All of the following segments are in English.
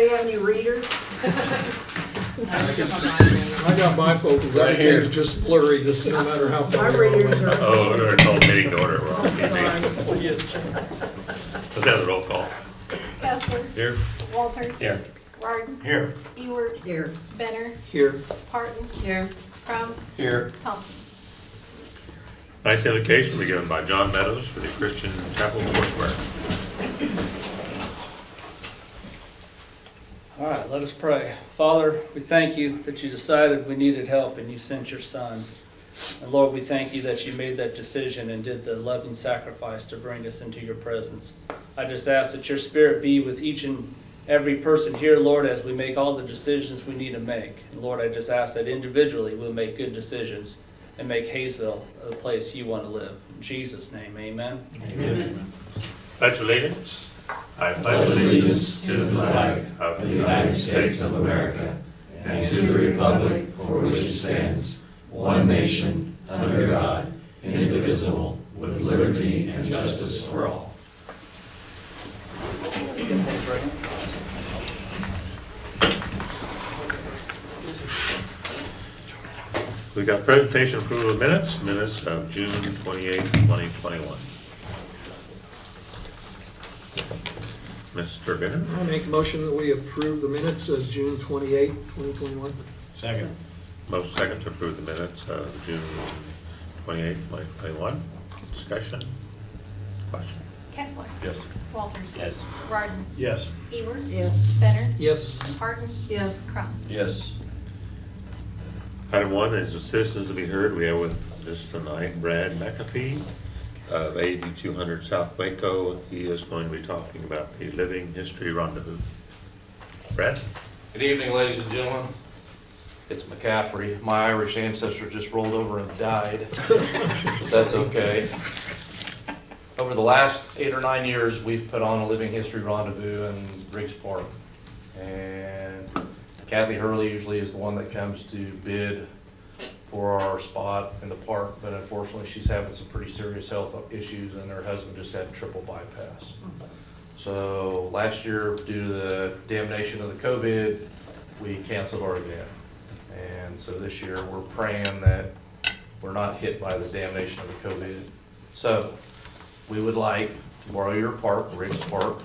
Anybody have any readers? I got bifocals, Right here. everything's just blurry, just no matter how far. My readers are. Oh, they're called meeting to order. We're on TV. Yes. Let's have the roll call. Kessler. Here. Walters. Here. Warden. Here. Ewert. Here. Benner. Here. Parton. Here. Crum. Here. Thompson. Tonight's invocation will be given by John Meadows for the Christian Chapel Foursquare. All right, let us pray. Father, we thank you that you decided we needed help and you sent your son. And Lord, we thank you that you made that decision and did the loving sacrifice to bring us into your presence. I just ask that your spirit be with each and every person here, Lord, as we make all the decisions we need to make. And Lord, I just ask that individually we'll make good decisions and make Hayesville a place you want to live. In Jesus' name, amen. Amen. Pledge allegiance. I pledge allegiance to the flag of the United States of America and to the republic for which it stands, one nation, under God, indivisible, with liberty and justice for all. We got presentation approval of minutes of June 28, 2021. Mr. Benner. I make a motion that we approve the minutes of June 28, 2021. Second. Most second to approve the minutes of June 28, 2021. Discussion? Question? Kessler. Yes. Walters. Yes. Warden. Yes. Ewert. Yes. Benner. Yes. Parton. Yes. Crum. Yes. Item 1 is the citizens to be heard. We have with us tonight Brad McAfee of 8200 South Waco. He is going to be talking about the Living History Rendezvous. Brad? Good evening, ladies and gentlemen. It's McCaffrey. My Irish ancestor just rolled over and died. That's okay. Over the last 8 or 9 years, we've put on a Living History Rendezvous in Riggs Park. And Kathy Hurley usually is the one that comes to bid for our spot in the park, but unfortunately she's having some pretty serious health issues and her husband just had a triple bypass. So last year, due to the damnation of the COVID, we canceled our event. And so this year we're praying that we're not hit by the damnation of the COVID. So we would like to borrow your park, Riggs Park.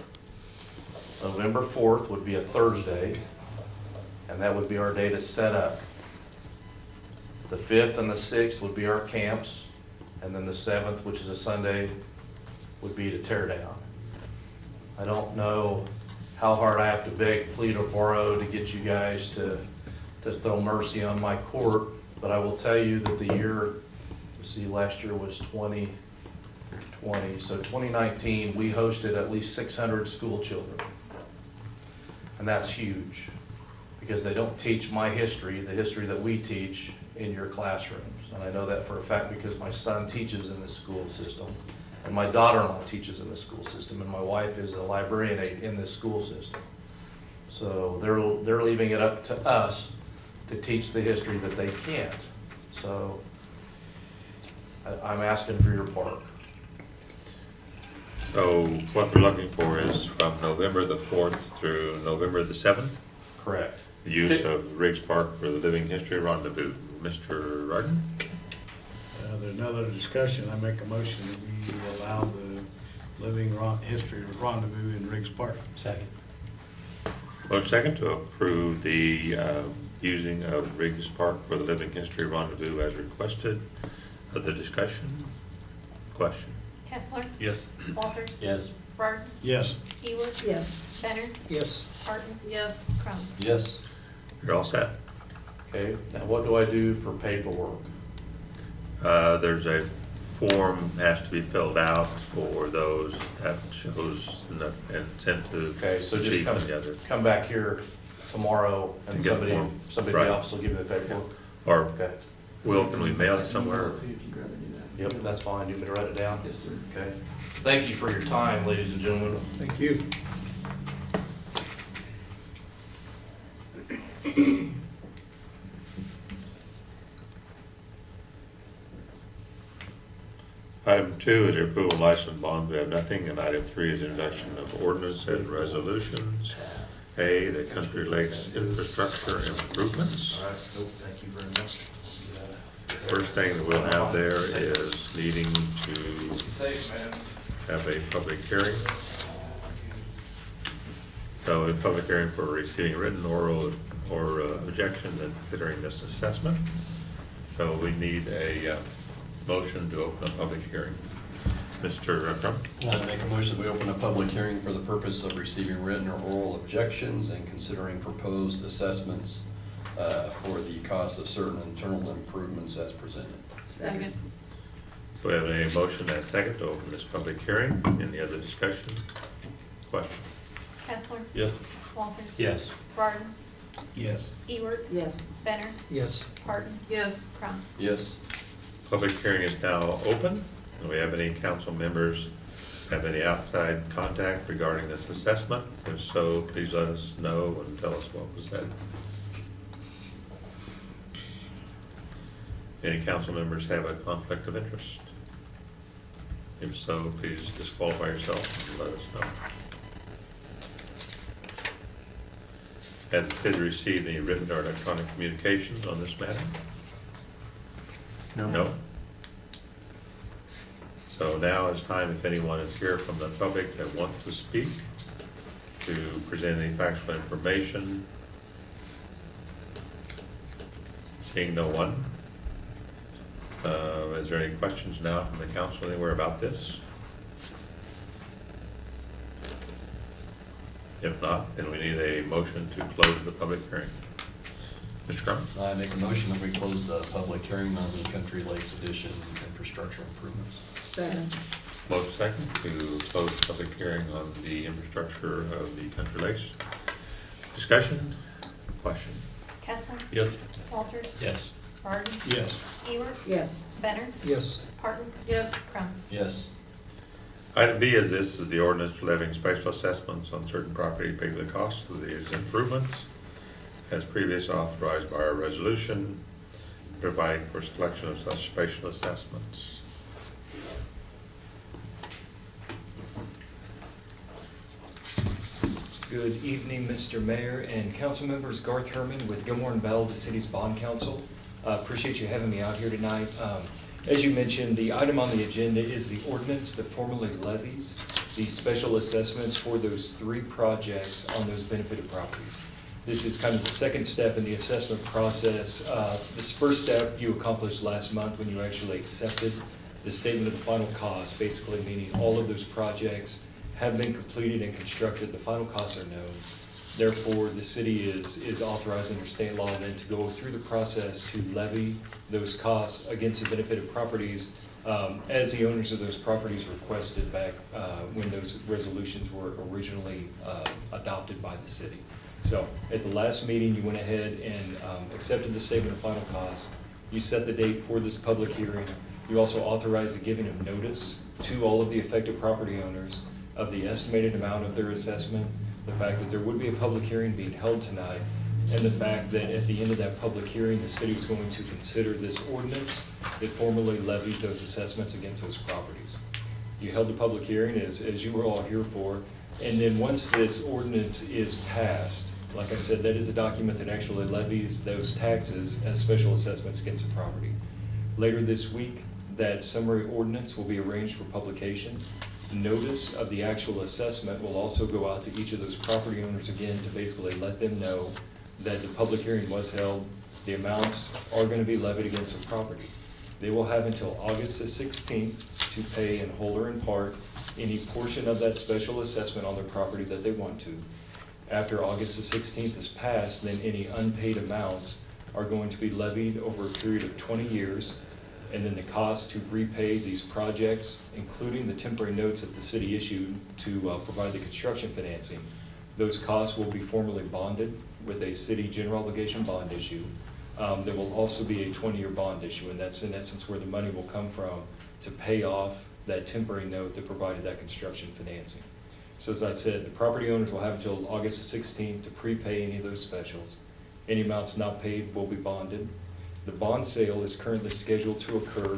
November 4th would be a Thursday, and that would be our day to set up. The 5th and the 6th would be our camps, and then the 7th, which is a Sunday, would be to tear down. I don't know how hard I have to beg, plead, or borrow to get you guys to throw mercy on my court, but I will tell you that the year, see, last year was 2020, so 2019, we hosted at least 600 school children. And that's huge, because they don't teach my history, the history that we teach in your classrooms. And I know that for a fact because my son teaches in this school system, and my daughter-in-law teaches in this school system, and my wife is a librarian aide in this school system. So they're leaving it up to us to teach the history that they can't. So I'm asking for your part. So what they're looking for is from November the 4th through November the 7th, Correct. the use of Riggs Park for the Living History Rendezvous. Mr. Rardon? There's another discussion. I make a motion that we allow the Living History Rendezvous in Riggs Park. Second. Most second to approve the using of Riggs Park for the Living History Rendezvous as requested. Other discussion? Question? Kessler. Yes. Walters. Yes. Warden. Yes. Ewert. Yes. Benner. Yes. Parton. Yes. Crum. Yes. You're all set. Okay, now what do I do for paperwork? There's a form has to be filled out for those that shows and sent to Okay, so just chief and the other. come back here tomorrow and And get the form. somebody Right. else will give you the paperwork. Or, Okay, Will, can we mail it somewhere? yep, that's fine. You want me to write it down? Yes, sir. Okay. Thank you for your time, ladies and gentlemen. Thank you. Item 2 is the approval of license bonds. We have nothing. And item 3 is introduction of ordinance and resolutions. A, the Country Lakes infrastructure improvements. All right, nope, thank you very much. First thing that we'll have there is needing to Safe, man. have a public hearing. So a public hearing for receiving written oral or objection and considering this assessment. So we need a motion to open a public hearing. Mr. Crump? I make a motion that we open a public hearing for the purpose of receiving written or oral objections and considering proposed assessments for the cost of certain internal improvements as presented. Second. So we have a motion and a second to open this public hearing. Any other discussion? Question? Kessler. Yes. Walters. Yes. Barton. Yes. Ewart. Yes. Benner. Yes. Barton. Yes. Crump. Yes. Public hearing is now open. Do we have any council members have any outside contact regarding this assessment? If so, please let us know and tell us what was said. Any council members have a conflict of interest? If so, please disqualify yourself and let us know. Has the city received any written or electronic communications on this matter? No? So now is time, if anyone is here from the public that wants to speak, to present any factual information. Seeing no one. Is there any questions now from the council anywhere about this? If not, then we need a motion to close the public hearing. Mr. Crum? I make a motion that we close the public hearing on the Country Lakes Edition infrastructure improvements. Second. Motion second to close the public hearing on the infrastructure of the Country Lakes. Discussion? Question? Kessler. Yes. Walters. Yes. Barton. Yes. Ewart. Yes. Benner. Yes. Barton. Yes. Crump. Yes. Item B is this is the ordinance for levying special assessments on certain property to pay for the cost of these improvements as previously authorized by our resolution providing for selection of such special assessments. Good evening, Mr. Mayor and council members. Garth Herman with Gilmore and Bell, the city's bond counsel. Appreciate you having me out here tonight. As you mentioned, the item on the agenda is the ordinance that formally levies the special assessments for those 3 projects on those benefited properties. This is kind of the second step in the assessment process. This first step you accomplished last month when you actually accepted the statement of the final cost, basically meaning all of those projects have been completed and constructed, the final costs are known. Therefore, the city is authorized under state law then to go through the process to levy those costs against the benefited properties as the owners of those properties requested back when those resolutions were originally adopted by the city. So at the last meeting, you went ahead and accepted the statement of final costs. You set the date for this public hearing. You also authorized the giving of notice to all of the affected property owners of the estimated amount of their assessment, the fact that there would be a public hearing being held tonight, and the fact that at the end of that public hearing, the city is going to consider this ordinance that formally levies those assessments against those properties. You held the public hearing as you were all here for, and then once this ordinance is passed, like I said, that is a document that actually levies those taxes as special assessments against the property. Later this week, that summary ordinance will be arranged for publication. Notice of the actual assessment will also go out to each of those property owners again to basically let them know that the public hearing was held, the amounts are going to be levied against the property. They will have until August the 16th to pay in whole or in part any portion of that special assessment on their property that they want to. After August the 16th is passed, then any unpaid amounts are going to be levied over a period of 20 years. And then the cost to repay these projects, including the temporary notes that the city issued to provide the construction financing, those costs will be formally bonded with a city general obligation bond issue. There will also be a 20-year bond issue, and that's in essence where the money will come from to pay off that temporary note that provided that construction financing. So as I said, the property owners will have until August the 16th to prepay any of those specials. Any amounts not paid will be bonded. The bond sale is currently scheduled to occur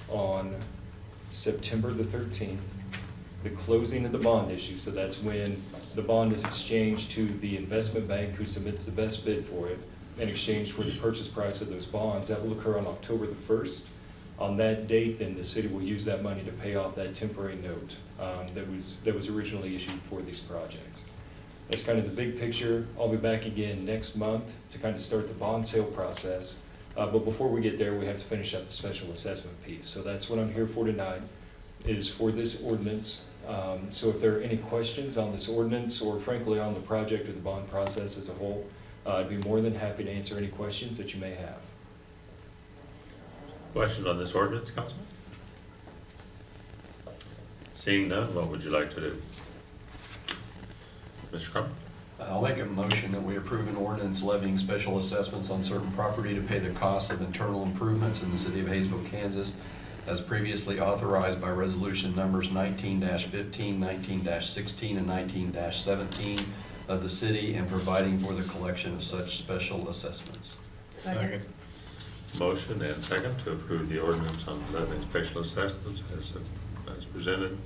on September the 13th. the closing of the bond issue, so that's when the bond is exchanged to the investment bank who submits the best bid for it in exchange for the purchase price of those bonds. That will occur on October the 1st. On that date, then the city will use that money to pay off that temporary note that was originally issued for these projects. That's kind of the big picture. I'll be back again next month to kind of start the bond sale process. But before we get there, we have to finish up the special assessment piece. So that's what I'm here for tonight, is for this ordinance. So if there are any questions on this ordinance, or frankly on the project or the bond process as a whole, I'd be more than happy to answer any questions that you may have. Questions on this ordinance, council? Seeing none, what would you like to do? Mr. Crum? I'll make a motion that we approve an ordinance levying special assessments on certain property to pay the cost of internal improvements in the city of Haysville, Kansas, as previously authorized by resolution numbers 19-15, 19-16, and 19-17 of the city, and providing for the collection of such special assessments. Second. Motion and second to approve the ordinance on levying special assessments as presented.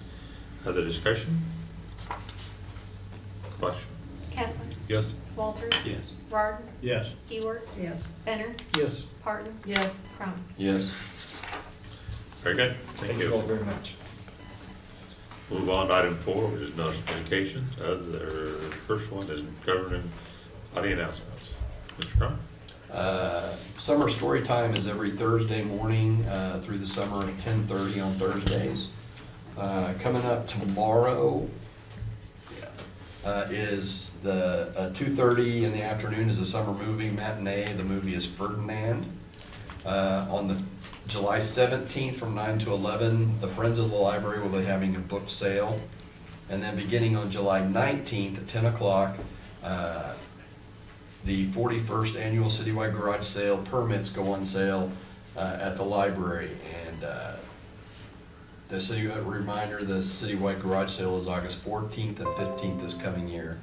Other discussion? Question? Kessler. Yes. Walter. Yes. Rardon. Yes. Ewart. Yes. Benner. Yes. Parton. Yes. Crump. Yes. Very good, Thank you all very much. Move on to item 4, which is notice communications. The first one is governing body announcements. Mr. Crum? Summer story time is every Thursday morning through the summer at 10:30 on Thursdays. Coming up tomorrow is the 2:30 in the afternoon is a summer movie matinee. The movie is Ferdinand. On the July 17th from 9 to 11, the Friends of the Library will be having a book sale. And then beginning on July 19th at 10 o'clock, the 41st annual citywide garage sale permits go on sale at the library. And a reminder, the citywide garage sale is August 14th and 15th this coming year.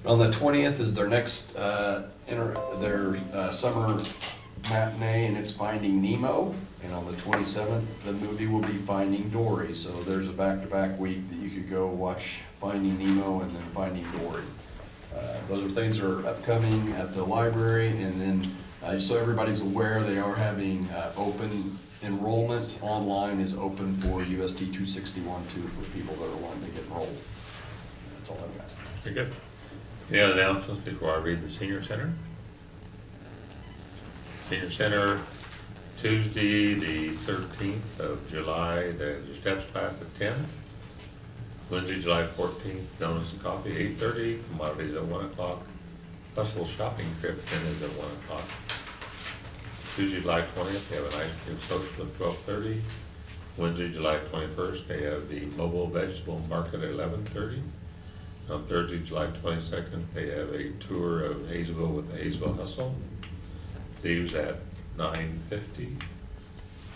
On the 20th is their next summer matinee, and it's Finding Nemo. And on the 27th, the movie will be Finding Dory. So there's a back-to-back week that you could go watch Finding Nemo and then Finding Dory. Those are things that are upcoming at the library. And then, so everybody's aware, they are having open enrollment. Online is open for USD 261 too, for people that are wanting to get enrolled. That's all I've got. Very good. Any other announcements before I read the senior center? Senior Center, Tuesday, the 13th of July, there's a steps class at 10. Wednesday, July 14th, donuts and coffee, 8:30. Commodities at 1 o'clock. Bustle shopping trip, is at 1 o'clock. Tuesday, July 20th, they have an ice cream social at 12:30. Wednesday, July 21st, they have the mobile vegetable market at 11:30. On Thursday, July 22nd, they have a tour of Hayesville with the Hayesville Hustle. Leaves at 9:50.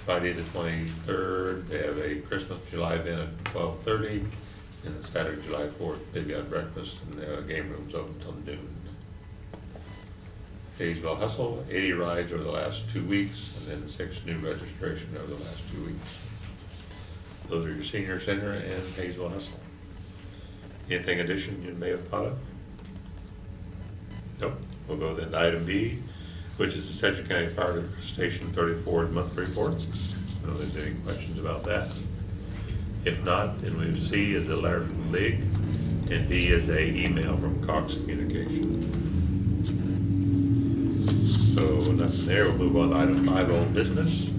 Friday the 23rd, they have a Christmas July event at 12:30. And Saturday, July 4th, they've got breakfast and the game room's open until noon. Hayesville Hustle, 80 rides over the last 2 weeks, and then 6 new registration over the last 2 weeks. Those are your senior center and Hayesville Hustle. Anything addition you may have thought of? Nope. We'll go then to item B, which is the Sedgwick County Fire Station 34's monthly report. I don't know if there's any questions about that. If not, then we C is a letter from the league, and D is a email from Cox Communication. So nothing there. We'll move on to item 5, old business.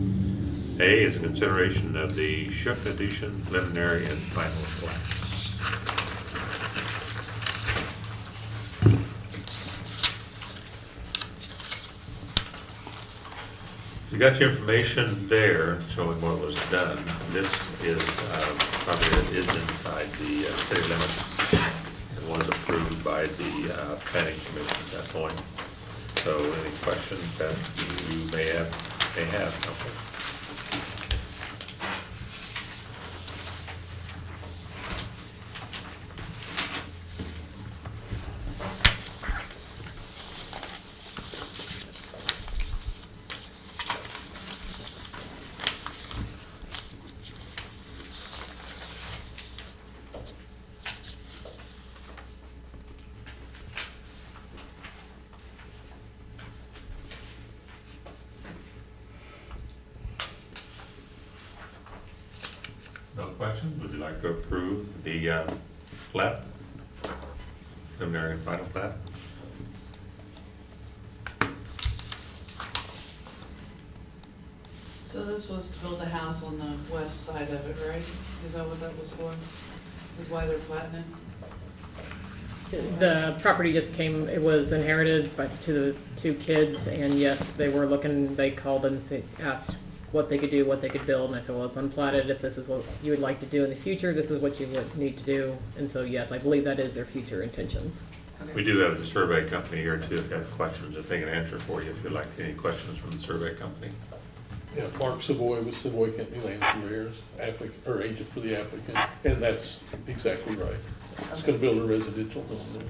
A is a consideration of the Shook Edition preliminary and final plats. You got your information there showing what was done. This is property that is inside the city limits and was approved by the planning commission at that point. So any questions that you may have. Okay. like to approve the plat, preliminary and final plat. So this was to build a house on the west side of it, right? Is that what that was for? Is why they're platting it? The property just came, it was inherited to the two kids, and yes, they were looking, they called and asked what they could do, what they could build, and I said, well, it's unplatted, if this is what you would like to do in the future, this is what you would need to do, and so, yes, I believe that is their future intentions. We do have the survey company here too, if you have questions, that they can answer for you, if you'd like any questions from the survey company. Yeah, Mark Savoy with Savoy Company Land Surveyors, applicant, or agent for the applicant, and that's exactly right. It's gonna build a residential home there.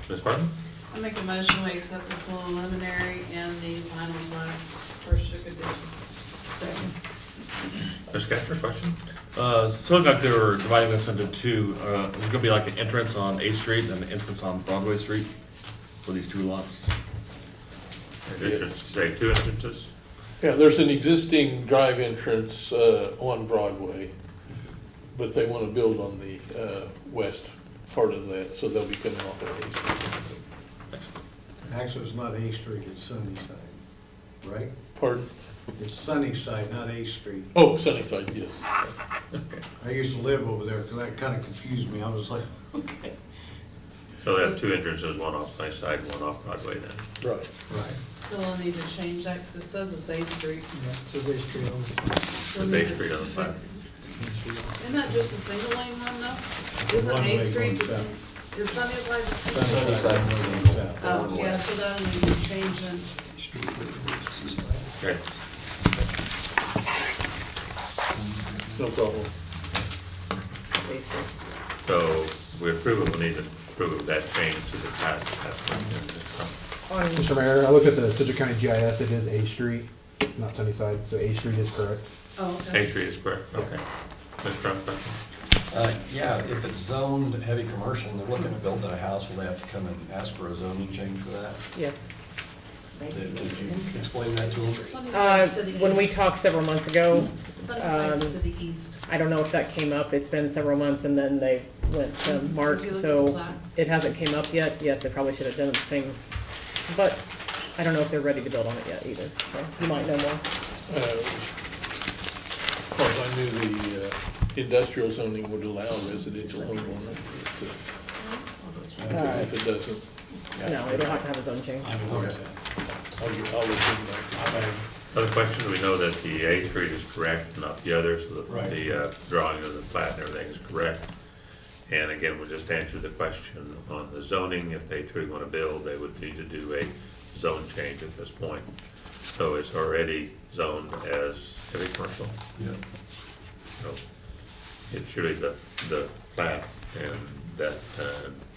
Ms. Martin? I make a motion, we accept the preliminary and the final plat for Shook Addition. Ms. Gaster, question? So it looked like they were dividing this into two. There's gonna be like an entrance on A Street and an entrance on Broadway Street for these two lots. Entrance, you say two entrances? Yeah, there's an existing drive entrance, on Broadway, but they wanna build on the, west part of that, so they'll be coming off of A Street. Actually, it's not A Street, it's Sunnyside, right? Pardon? It's Sunnyside, not A Street. Oh, Sunnyside, yes. I used to live over there, because that kind of confused me. I was like, okay. So they have two entrances, one off Sunnyside and one off Broadway then. Right. Right. So they'll need to change that, because it says it's A Street. Says A Street on it. So It's need A to Street on the fix- plan. Isn't that just a single lane one though? Isn't One A way Street, going just- south. is Sunnyside the same? Sunnyside going south. Oh, yeah, so that'll need to change then. Okay. No problem. A Street. So we approve it, we need to approve that change to the plat. On Mr. Mayor, I looked at the Citrus County GIS, it is A Street, not Sunnyside, so A Street is correct. Oh, A okay. Street is correct, okay. Ms. Crum, question? Yeah, if it's zoned heavy commercial and they're looking to build a house, will they have to come and ask for a zoning change for that? Yes. Did you explain that to them? Sunnyside's to the When we east. talked several months ago, Sunnyside's to the east. I don't know if that came up, it's been several months, and then they went to Mark, If you look at the so plat. it hasn't came up yet. Yes, they probably should have done the same, but I don't know if they're ready to build on it yet either, so you might know more. As far as I knew, the, industrial zoning would allow residential home on it. If it doesn't, No, it'll have to have its own change. I'll let you know. Other question, we know that the A Street is correct, not the other, so Right. the drawing of the plat and everything is correct. And again, we'll just answer the question on the zoning. If they truly want to build, they would need to do a zone change at this point. So it's already zoned as heavy commercial. Yeah. So it's really the plat and that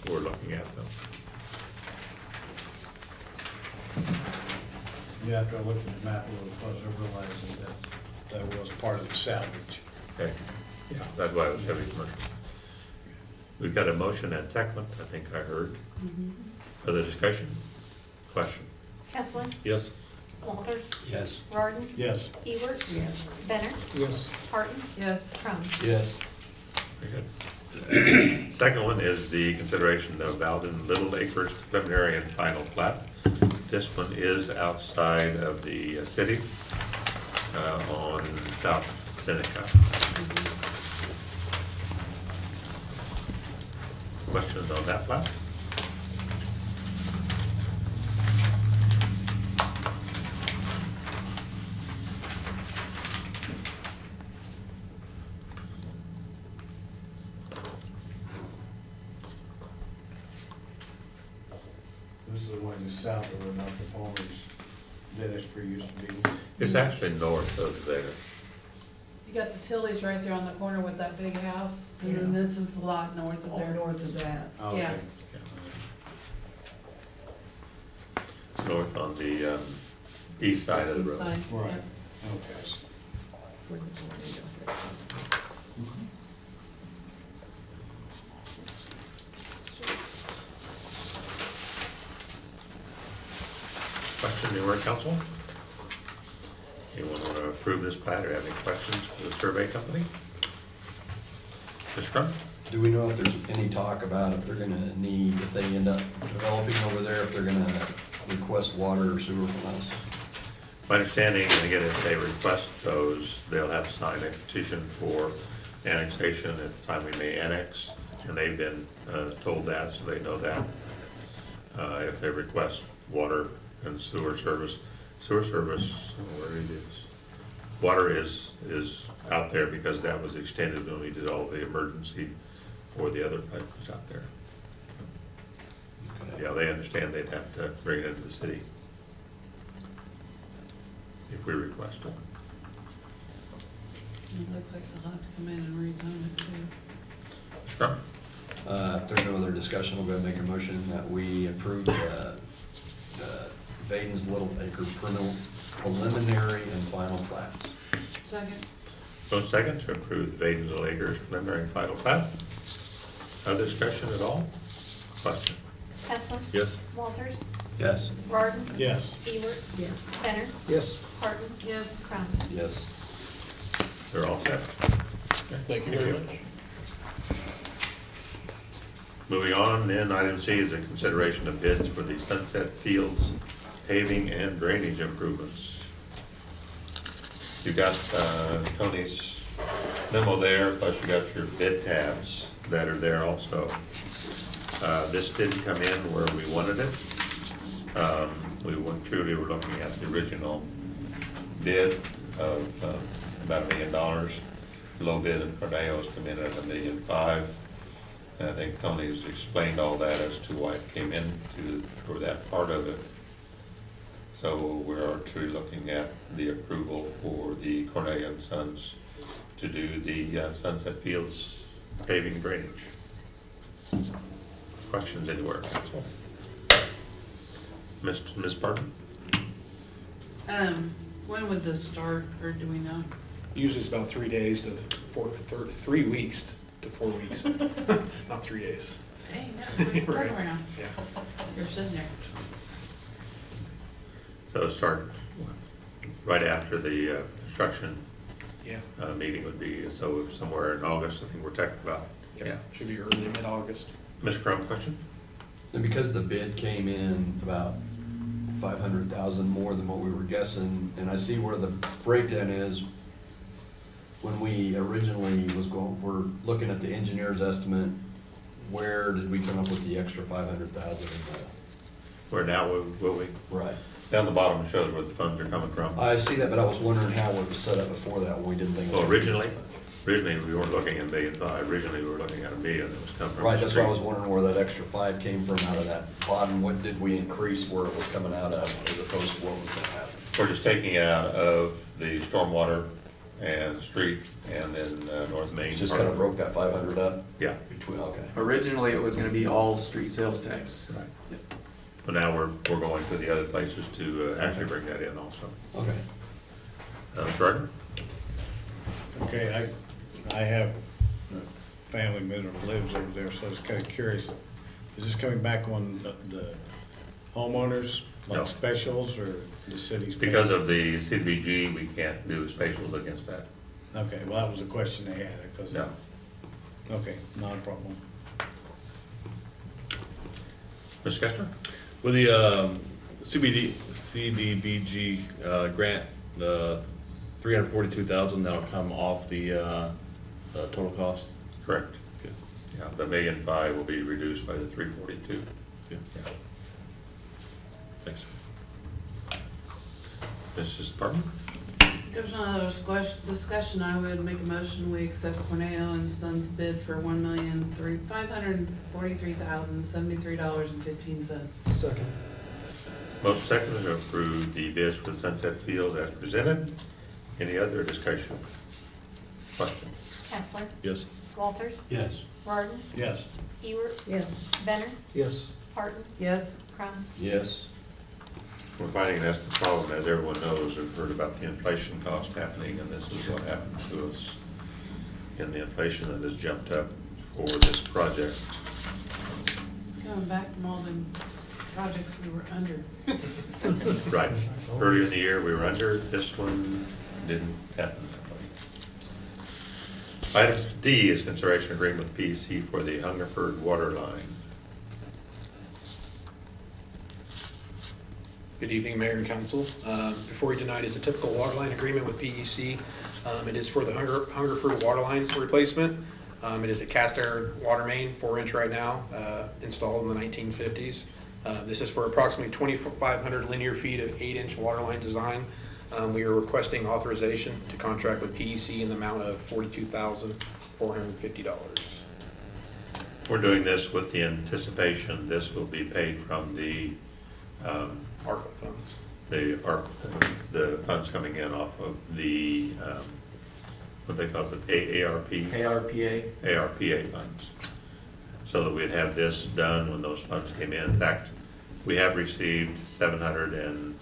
we're looking at though. Yeah, after I looked at the map a little closer, I realized that was part of the salvage. Okay, yeah, that's why it was heavy commercial. We've got a motion and second, I think I heard. Further discussion? Question? Kessler, Yes. Walters, Yes. Rodden, Yes. Ewert. Yes. Benner, Yes. Harton. Yes. Crum. Yes. Very good. Second one is the consideration of Bowden Little Acres preliminary and final plat. This one is outside of the city on South Seneca. Questions on that plat? This is the one just south of where Dr. Palmer's dentistry used to be. It's actually north of there. You got the Tilly's right there on the corner with that big house, and then this is the lot north of there. North of that. Oh, Yeah. okay. North on the east side of the East road. side. Right. Yep. Okay. Question anywhere, council? approve this plat or have any questions for the survey company? Mr. Crump? Do we know if there's any talk about if they're gonna need, if they end up developing over there, if they're gonna request water or sewer from us? My understanding, and again, if they request those, they'll have to sign a petition for annexation at the time we may annex, and they've been told that, so they know that. If they request water and sewer service, where it is. Water is out there because that was extended when we did all the emergency for the other pipes out there. Yeah, they understand they'd have to bring it into the city if we request it. It looks like they'll have to come in and rezone it too. Mr. Crump? If there's no other discussion, I'll go ahead and make a motion that we approve Baden's Little Acre preliminary and final plat. Second. Both seconds to approve the Baden's Little Acres preliminary and final plat. Other discussion at all? Question? Hessler? Yes. Walters? Yes. Rardon? Yes. Ewert? Yes. Benner? Yes. Harton? Yes. Crump? Yes. They're all set. Thank you very much. Moving on, then, item C is a consideration of bids for the Sunset Fields paving and drainage improvements. You got Tony's memo there, plus you got your bid tabs that are there also. This didn't come in where we wanted it. We truly were looking at the original bid of about $1 million. Low bid in Corneo's come in at $1.5 million. And I think Tony's explained all that as to why it came in for that part of it. So we're truly looking at the approval for the Cornell and Sons to do the Sunset Fields paving drainage. Questions anywhere? Ms. Barton? When would this start, or do we know? Usually it's about 3 days to 3 weeks to 4 weeks. Not 3 days. Hey, that's what Right. around. Yeah. You're sitting there. So start right after the construction Yeah. meeting would be, so somewhere in August, I think we're talking about. Yeah. Should be early, mid-August. Ms. Crum, question? And because the bid came in about 500,000 more than what we were guessing, and I see where the breakdown is, when we originally we're looking at the engineer's estimate, where did we come up with the extra 500,000? Where now will we? Right. Down the bottom shows where the funds are coming from. I see that, but I was wondering how it was set up before that, when we didn't think. Well, originally we weren't looking at $1.5 million. Originally, we were looking at $1 million that was coming from. Right, the that's why I was street. wondering where that extra 5 came from out of that bottom. What did we increase where it was coming out of, as opposed to what was gonna happen? We're just taking it out of the stormwater and street and then North Main. Just part kind of broke that 500 up? Yeah. Between, okay. Originally, it was gonna be all street sales tax. Right. So now we're going to the other places to actually bring that in also. Okay. Mr. Rardon? Okay, I have a family member that lives over there, so I was kind of curious. Is this coming back on the homeowners, No. like specials, or the city's? Because of the CDBG, we can't do specials against that. Okay, well, that was a question they had, because. No. Okay, not a problem. Ms. Kestner? With the CDBG grant, the $342,000, that'll come off the total cost? Correct. Good. Yeah, the $1.5 million will be reduced by the 342. Good. Yeah. Thanks. Mrs. Barton? There's no other discussion. I would make a motion, we accept Cornell and Sons bid for $1,543,073.15. Second. Most second to approve the bids for the Sunset Field as presented. Any other discussion? Question? Hessler? Yes. Walters? Yes. Rardon? Yes. Ewert? Yes. Benner? Yes. Harton? Yes. Crump? Yes. We're finding that's the problem, as everyone knows, we've heard about the inflation cost happening, and this is what happened to us in the inflation that has jumped up for this project. It's coming back from all the projects we were under. Right. Earlier in the year, we were under. This one, didn't happen. Item D is consideration agreement with PEC for the Hungerford water line. Good evening, Mayor and Council. Before you tonight is a typical water line agreement with PEC. It is for the Hungerford water line replacement. It is a cast iron water main, 4-inch right now, installed in the 1950s. This is for approximately 2,500 linear feet of 8-inch water line design. We are requesting authorization to contract with PEC in the amount of $42,450. We're doing this with the anticipation this will be paid from the ARPA funds. the funds coming in off of the, what they call it, ARPA. ARPA funds. So that we'd have this done when those funds came in. In fact, we have received 700 and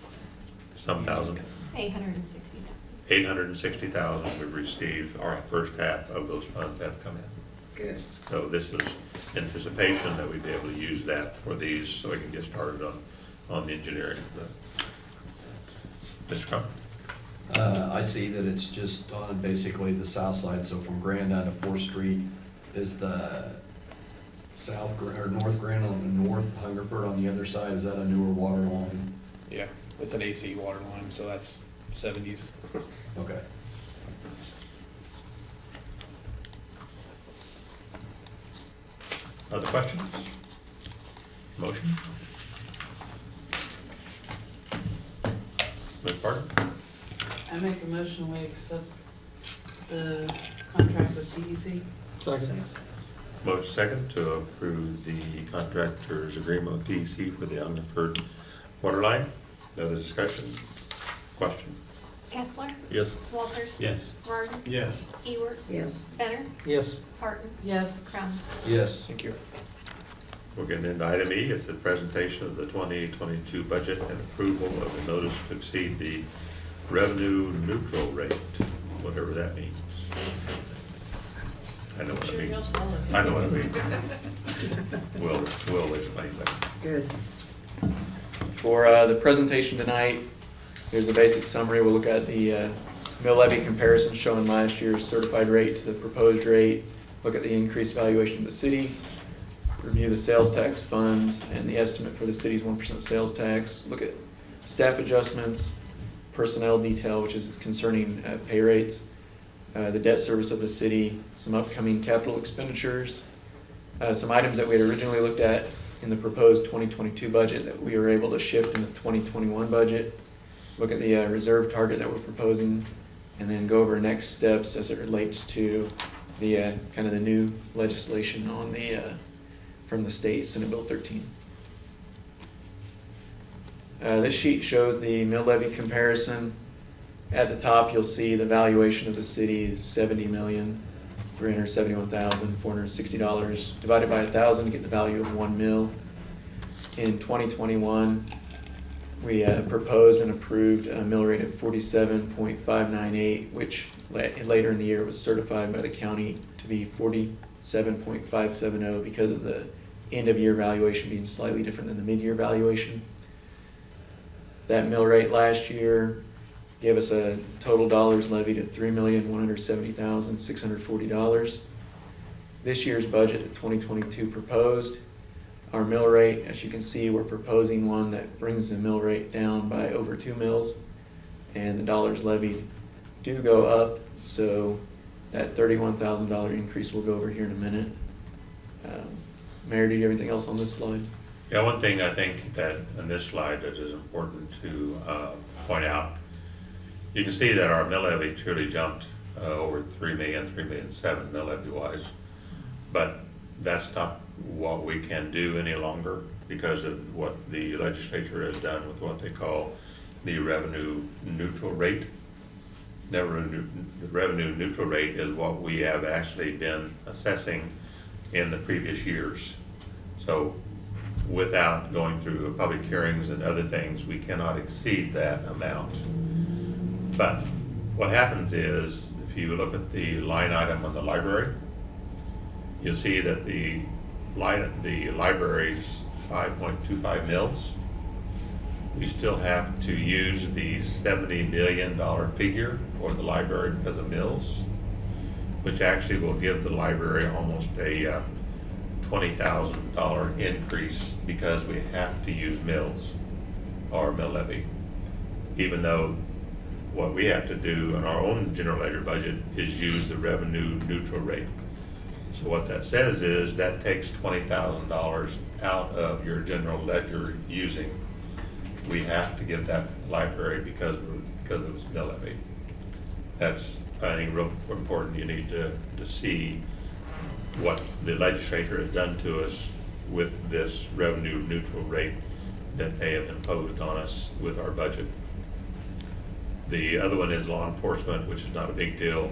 some thousand. 860,000. 860,000 we've received. Our first half of those funds have come in. Good. So this is anticipation that we'd be able to use that for these so we can get started on the engineering. Mr. Crump? I see that it's just on basically the south side, so from Grand down to 4th Street is the North Grand on the north, Hungerford on the other side. Is that a newer water line? Yeah, it's an AC water line, so that's 70s. Okay. Other questions? Motion? Ms. Barton? I make a motion, we accept the contract with PEC. Second. Motion second to approve the contractor's agreement with PEC for the Hungerford water line. Other discussion? Question? Kessler, Yes. Walters. Yes. Martin, Yes. Ewert, Yes. Benner, Yes. Parton, Yes. Crown. Yes. Thank you. We're getting into item E. It's the presentation of the 2022 budget and approval of the notice to exceed the revenue neutral rate, whatever that means. I know what it Sure, you'll means. tell us. I know what it means. We'll explain that. Good. For the presentation tonight, here's a basic summary. We'll look at the mill levy comparison showing last year's certified rate to the proposed rate, look at the increased valuation of the city, review the sales tax funds and the estimate for the city's 1% sales tax, look at staff adjustments, personnel detail, which is concerning pay rates, the debt service of the city, some upcoming capital expenditures, some items that we had originally looked at in the proposed 2022 budget that we were able to shift in the 2021 budget, look at the reserve target that we're proposing, and then go over next steps as it relates to the kind of the new legislation on the from the state, Senate Bill 13. This sheet shows the mill levy comparison. At the top, you'll see the valuation of the city is $70,371,460 divided by 1,000 to get the value of 1 mill. In 2021, we proposed and approved a mill rate of 47.598, which later in the year was certified by the county to be 47.570 because of the end of year valuation being slightly different than the mid-year valuation. That mill rate last year gave us a total dollars levied of $3,170,640. This year's budget, the 2022 proposed, our mill rate, as you can see, we're proposing one that brings the mill rate down by over 2 mills, and the dollars levied do go up, so that $31,000 increase will go over here in a minute. Mayor, do you have anything else on this slide? Yeah, one thing I think that on this slide that is important to point out, you can see that our mill levy truly jumped over 3 million, 3,700,000 mill levy wise, but that's not what we can do any longer because of what the legislature has done with what they call the revenue neutral rate. The revenue neutral rate is what we have actually been assessing in the previous years. So without going through public hearings and other things, we cannot exceed that amount. But what happens is, if you look at the line item on the library, you'll see that the library's 5.25 mils, we still have to use the $70 million figure for the library because of mills, which actually will give the library almost a $20,000 increase because we have to use mills or mill levy, even though what we have to do in our own general ledger budget is use the revenue neutral rate. So what that says is that takes $20,000 out of your general ledger using. We have to give that library because it was mill levy. That's, I think, real important. You need to see what the legislature has done to us with this revenue neutral rate that they have imposed on us with our budget. The other one is law enforcement, which is not a big deal.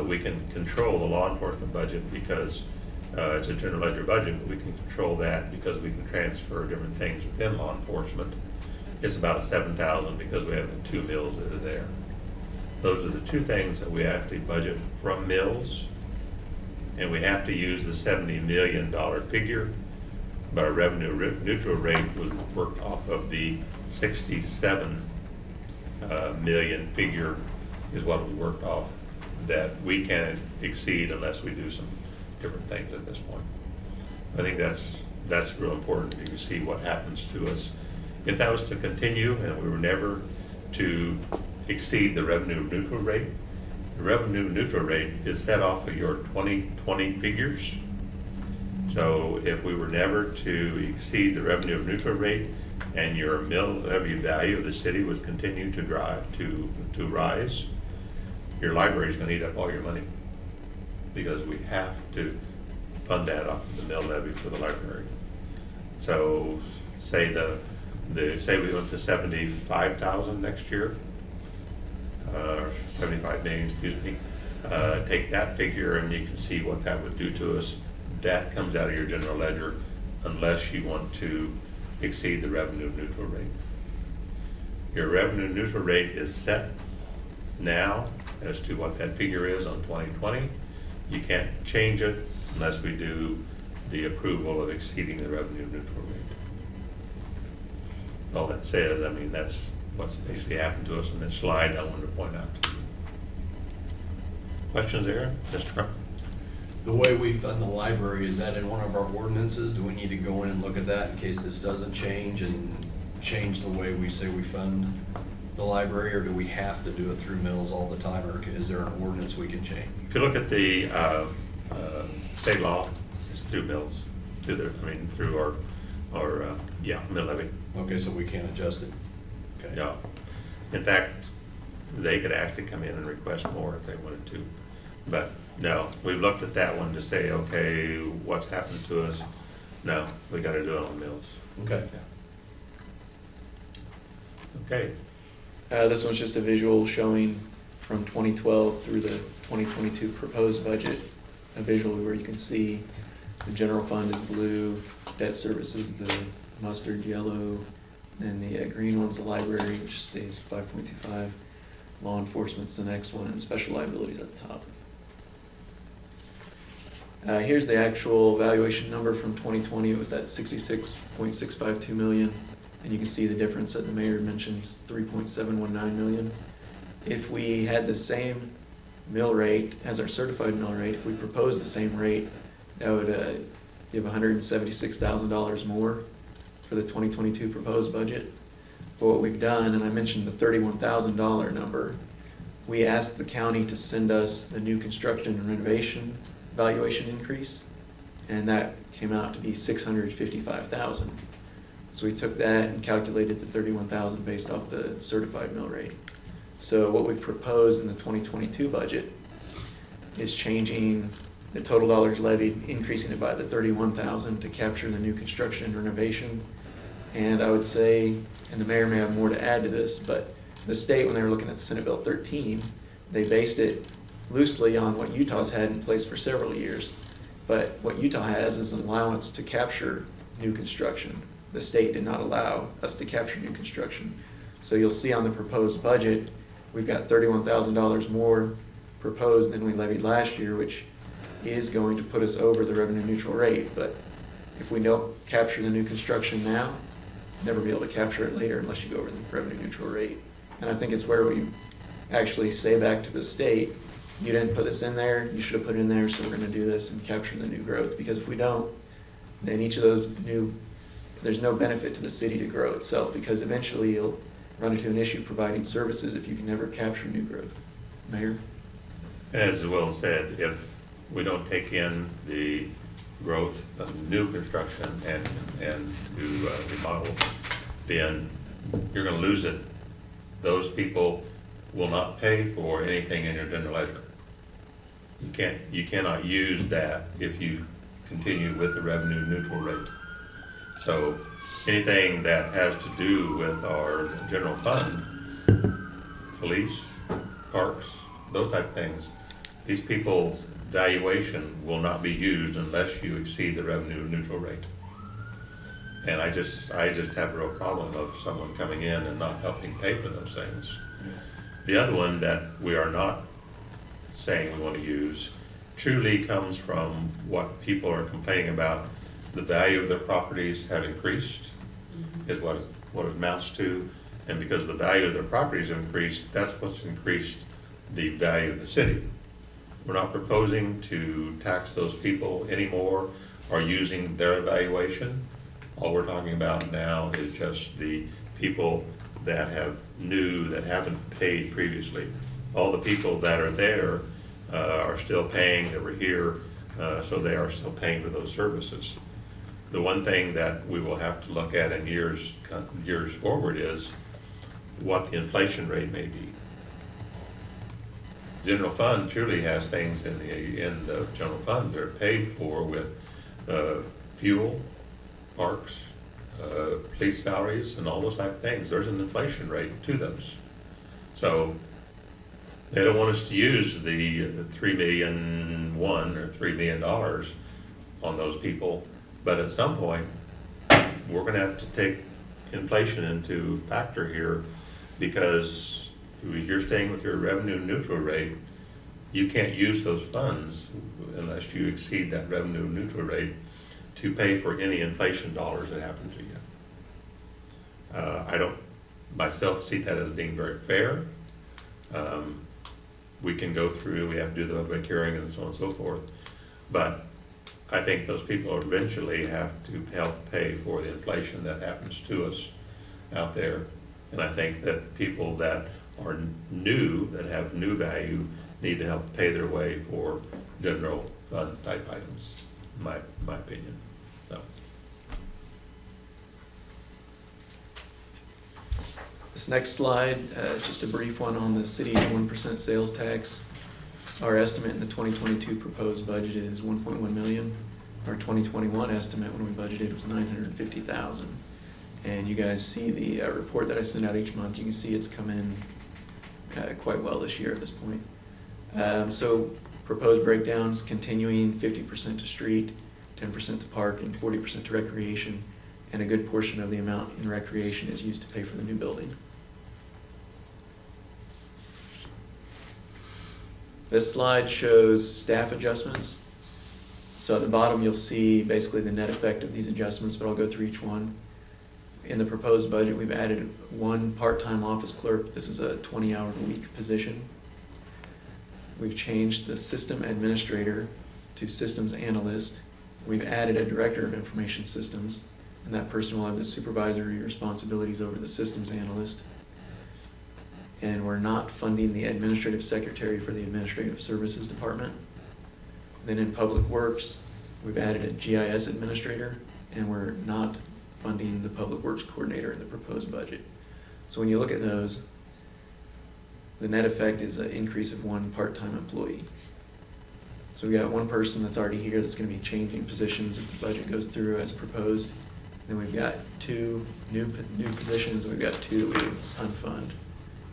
We can control the law enforcement budget because it's a general ledger budget, but we can control that because we can transfer different things within law enforcement. It's about $7,000 because we have 2 mills that are there. Those are the 2 things that we actually budget from mills, and we have to use the $70 million figure, but our revenue neutral rate was worked off of the 67 million figure is what we worked off that we can't exceed unless we do some different things at this point. I think that's real important. You can see what happens to us. If that was to continue and we were never to exceed the revenue neutral rate, the revenue neutral rate is set off of your 2020 figures. So if we were never to exceed the revenue neutral rate and your mill levy value of the city was continue to rise, your library is going to eat up all your money because we have to fund that off of the mill levy for the library. So say say we went to 75,000 next year, 75 million, excuse me. Take that figure and you can see what that would do to us. That comes out of your general ledger unless you want to exceed the revenue neutral rate. Your revenue neutral rate is set now as to what that figure is on 2020. You can't change it unless we do the approval of exceeding the revenue neutral rate. All that says, I mean, that's what's basically happened to us in this slide I wanted to point out to you. Questions there, Mr. Crump? The way we fund the library, is that in one of our ordinances? Do we need to go in and look at that in case this doesn't change and change the way we say we fund the library, or do we have to do it through mills all the time, or is there an ordinance we can change? If you look at the state law, it's through mills, through our mill levy. Okay, so we can't adjust it? Okay. Yeah. In fact, they could actually come in and request more if they wanted to. But no, we've looked at that one to say, okay, what's happened to us? No, we got to do it on mills. Okay. Okay. This one's just a visual showing from 2012 through the 2022 proposed budget, a visual where you can see the general fund is blue, debt service is the mustard yellow, and the green one's the library, which stays 5.25. Law enforcement's the next one, and special liabilities at the top. Here's the actual valuation number from 2020. It was at 66.652 million. And you can see the difference that the mayor mentioned is 3.719 million. If we had the same mill rate as our certified mill rate, if we proposed the same rate, that would give $176,000 more for the 2022 proposed budget. But what we've done, and I mentioned the $31,000 number, we asked the county to send us the new construction and renovation valuation increase, and that came out to be $655,000. So we took that and calculated the $31,000 based off the certified mill rate. So what we've proposed in the 2022 budget is changing the total dollars levied, increasing it by the $31,000 to capture the new construction and renovation. And I would say, and the mayor may have more to add to this, but the state, when they were looking at Senate Bill 13, they based it loosely on what Utah's had in place for several years. But what Utah has is an allowance to capture new construction. The state did not allow us to capture new construction. So you'll see on the proposed budget, we've got $31,000 more proposed than we levied last year, which is going to put us over the revenue neutral rate. But if we don't capture the new construction now, never be able to capture it later unless you go over the revenue neutral rate. And I think it's where we actually say back to the state, you didn't put this in there, you should have put it in there, so we're gonna do this and capture the new growth. Because if we don't, then each of those there's no benefit to the city to grow itself, because eventually you'll run into an issue providing services if you can never capture new growth. Mayor? As Will said, if we don't take in the growth of new construction and to remodel, then you're gonna lose it. Those people will not pay for anything in your general ledger. You cannot use that if you continue with the revenue neutral rate. So anything that has to do with our general fund, police, parks, those type of things, these people's valuation will not be used unless you exceed the revenue neutral rate. And I just have a real problem of someone coming in and not helping pay for those things. The other one that we are not saying we want to use truly comes from what people are complaining about. The value of their properties have increased, is what it amounts to. And because the value of their properties have increased, that's what's increased the value of the city. We're not proposing to tax those people anymore or using their evaluation. All we're talking about now is just the people that haven't paid previously. All the people that are there are still paying, that were here, so they are still paying for those services. The one thing that we will have to look at in years forward is what the inflation rate may be. General fund truly has things in the general fund that are paid for with fuel, parks, police salaries, and all those type of things. There's an inflation rate to those. So they don't want us to use the $3 million or $3 million on those people, but at some point we're going to have to take inflation into factor here, because if you're staying with your revenue neutral rate, you can't use those funds unless you exceed that revenue neutral rate to pay for any inflation dollars that happen to you. I don't myself see that as being very fair. We can go through, we have to do the public hearing and so on and so forth, but I think those people eventually have to help pay for the inflation that happens to us out there. And I think that people that are new, that have new value, need to help pay their way for general fund type items, in my opinion. So. This next slide is just a brief one on the city's 1% sales tax. Our estimate in the 2022 proposed budget is 1.1 million. Our 2021 estimate when we budgeted was 950,000. And you guys see the report that I send out each month. You can see it's come in quite well this year at this point. So proposed breakdowns continuing 50% to street, 10% to park, and 40% to recreation. And a good portion of the amount in recreation is used to pay for the new building. This slide shows staff adjustments. So at the bottom, you'll see basically the net effect of these adjustments, but I'll go through each one. In the proposed budget, we've added one part-time office clerk. This is a 20-hour-a-week position. We've changed the system administrator to systems analyst. We've added a director of information systems, and that person will have the supervisory responsibilities over the systems analyst. And we're not funding the administrative secretary for the administrative services department. Then in public works, we've added a GIS administrator, and we're not funding the public works coordinator in the proposed budget. So when you look at those, the net effect is an increase of one part-time employee. So we got one person that's already here that's going to be changing positions if the budget goes through as proposed. Then we've got two new positions, and we've got two that we unfund.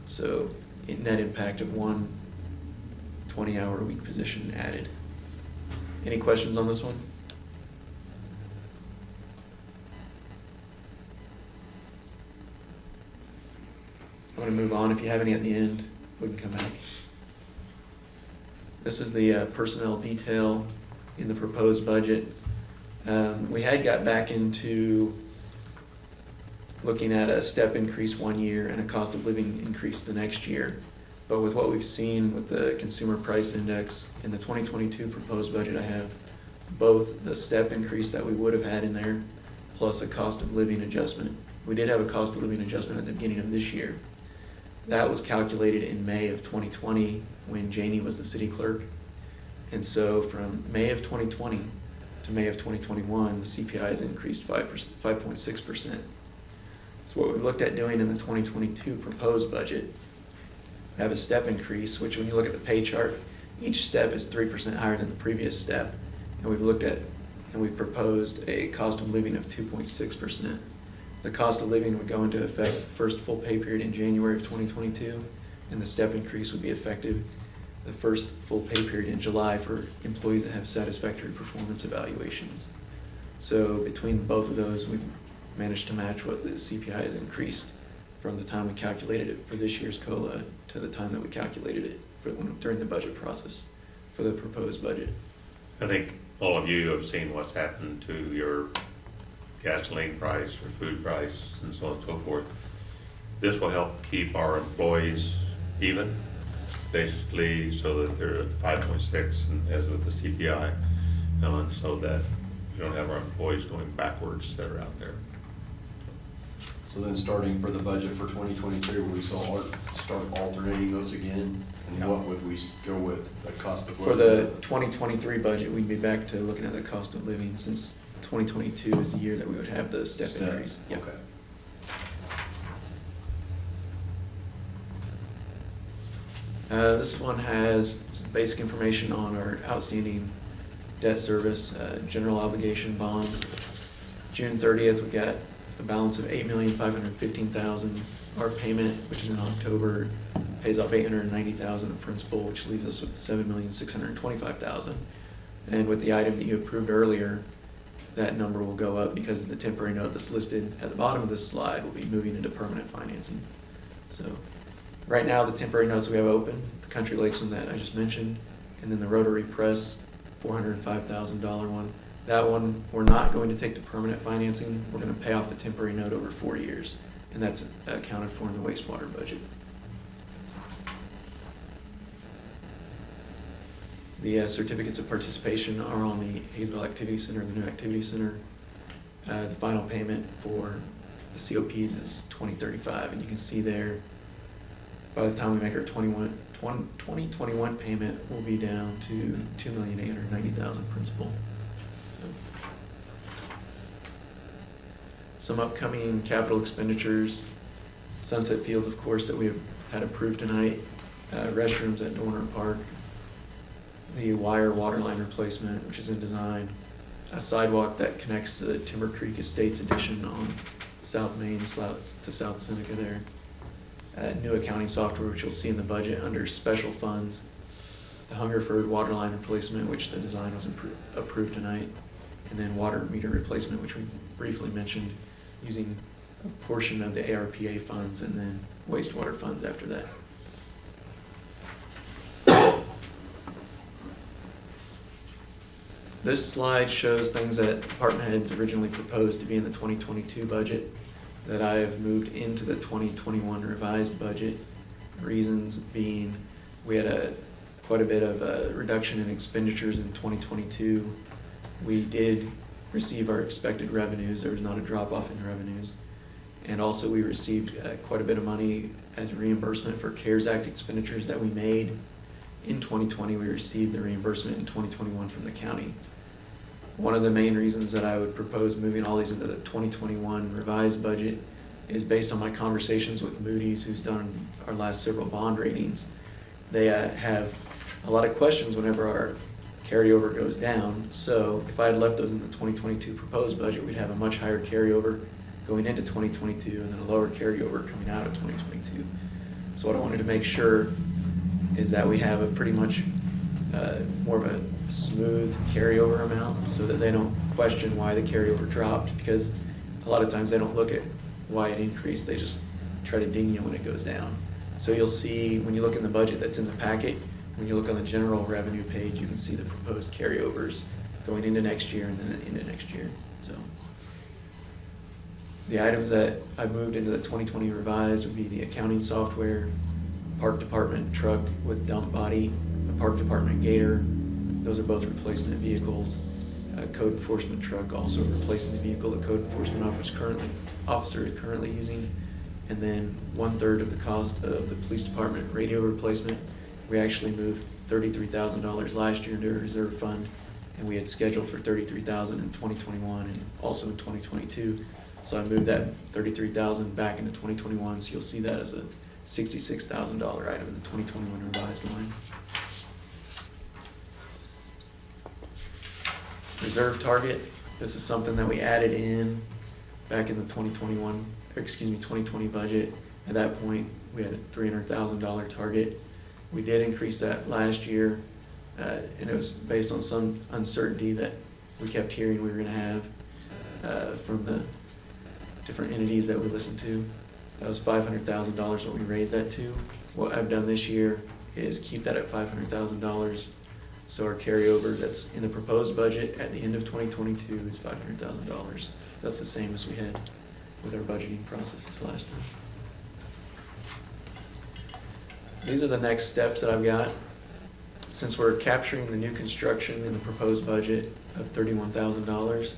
So net impact of one 20-hour-a-week position added. Any questions on this one? I'm going to move on. If you have any at the end, we can come back. This is the personnel detail in the proposed budget. We had got back into looking at a step increase 1 year and a cost of living increase the next year. But with what we've seen with the consumer price index in the 2022 proposed budget, I have both the step increase that we would have had in there plus a cost of living adjustment. We did have a cost of living adjustment at the beginning of this year. That was calculated in May of 2020 when Janie was the city clerk. And so from May of 2020 to May of 2021, the CPI has increased 5.6%. So what we looked at doing in the 2022 proposed budget, we have a step increase, which when you look at the pay chart, each step is 3% higher than the previous step. And we've proposed a cost of living of 2.6%. The cost of living would go into effect the first full pay period in January of 2022, and the step increase would be effective the first full pay period in July for employees that have satisfactory performance evaluations. So between both of those, we've managed to match what the CPI has increased from the time we calculated it for this year's COLA to the time that we calculated it during the budget process for the proposed budget. I think all of you have seen what's happened to your gasoline price or food price and so on and so forth. This will help keep our employees even, basically, so that they're at 5.6 as with the CPI, and so that we don't have our employees going backwards that are out there. So then starting for the budget for 2022, we start alternating those again? And what would we go with, the cost of living? For the 2023 budget, we'd be back to looking at the cost of living since 2022 is the year that we would have the step increase. Yep. Okay. This one has some basic information on our outstanding debt service, general obligation bonds. June 30th, we got a balance of $8,515,000. Our payment, which is in October, pays off $890,000 of principal, which leaves us with $7,625,000. And with the item that you approved earlier, that number will go up because the temporary note that's listed at the bottom of this slide will be moving into permanent financing. So right now, the temporary notes we have open, the Country Lakes one that I just mentioned, and then the Rotary Press $405,000 one. That one, we're not going to take to permanent financing. We're going to pay off the temporary note over 4 years, and that's accounted for in the wastewater budget. The certificates of participation are on the Hayesville Activity Center, the new Activity Center. The final payment for the COPs is 2035, and you can see there, by the time we make our 2021 payment, we'll be down to $2,890,000 principal. So, some upcoming capital expenditures, Sunset Fields, of course, that we have had approved tonight, restrooms at Dorner Park, the water line replacement, which is in design, a sidewalk that connects to the Timber Creek Estates addition on South Main to South Seneca there, new accounting software, which you'll see in the budget under special funds, the Hungerford water line replacement, which the design was approved tonight, and then water meter replacement, which we briefly mentioned, using a portion of the ARPA funds and then wastewater funds after that. This slide shows things that department heads originally proposed to be in the 2022 budget that I have moved into the 2021 revised budget. Reasons being, we had quite a bit of a reduction in expenditures in 2022. We did receive our expected revenues. There was not a drop off in revenues. And also we received quite a bit of money as reimbursement for CARES Act expenditures that we made in 2020. We received the reimbursement in 2021 from the county. One of the main reasons that I would propose moving all these into the 2021 revised budget is based on my conversations with Moody's, who's done our last several bond ratings. They have a lot of questions whenever our carryover goes down. So if I had left those in the 2022 proposed budget, we'd have a much higher carryover going into 2022 and then a lower carryover coming out of 2022. So what I wanted to make sure is that we have a pretty much more of a smooth carryover amount so that they don't question why the carryover dropped, because a lot of times they don't look at why it increased, they just try to ding you when it goes down. So you'll see when you look in the budget that's in the packet, when you look on the general revenue page, you can see the proposed carryovers going into next year and then into next year. So The items that I moved into the 2020 revised would be the accounting software, park department truck with dump body, the park department gator. Those are both replacement vehicles. A code enforcement truck, also replacing the vehicle the code enforcement officer is currently using. And then 1/3 of the cost of the police department radio replacement. We actually moved $33,000 last year into a reserve fund, and we had scheduled for $33,000 in 2021 and also in 2022. So I moved that $33,000 back into 2021, so you'll see that as a $66,000 item in the 2021 revised line. Reserve target, this is something that we added in back in the 2020 budget. At that point, we had a $300,000 target. We did increase that last year, and it was based on some uncertainty that we kept hearing we were gonna have from the different entities that we listened to. That was $500,000 what we raised that to. What I've done this year is keep that at $500,000. So our carryover that's in the proposed budget at the end of 2022 is $500,000. That's the same as we had with our budgeting processes last time. These are the next steps that I've got. Since we're capturing the new construction in the proposed budget of $31,000,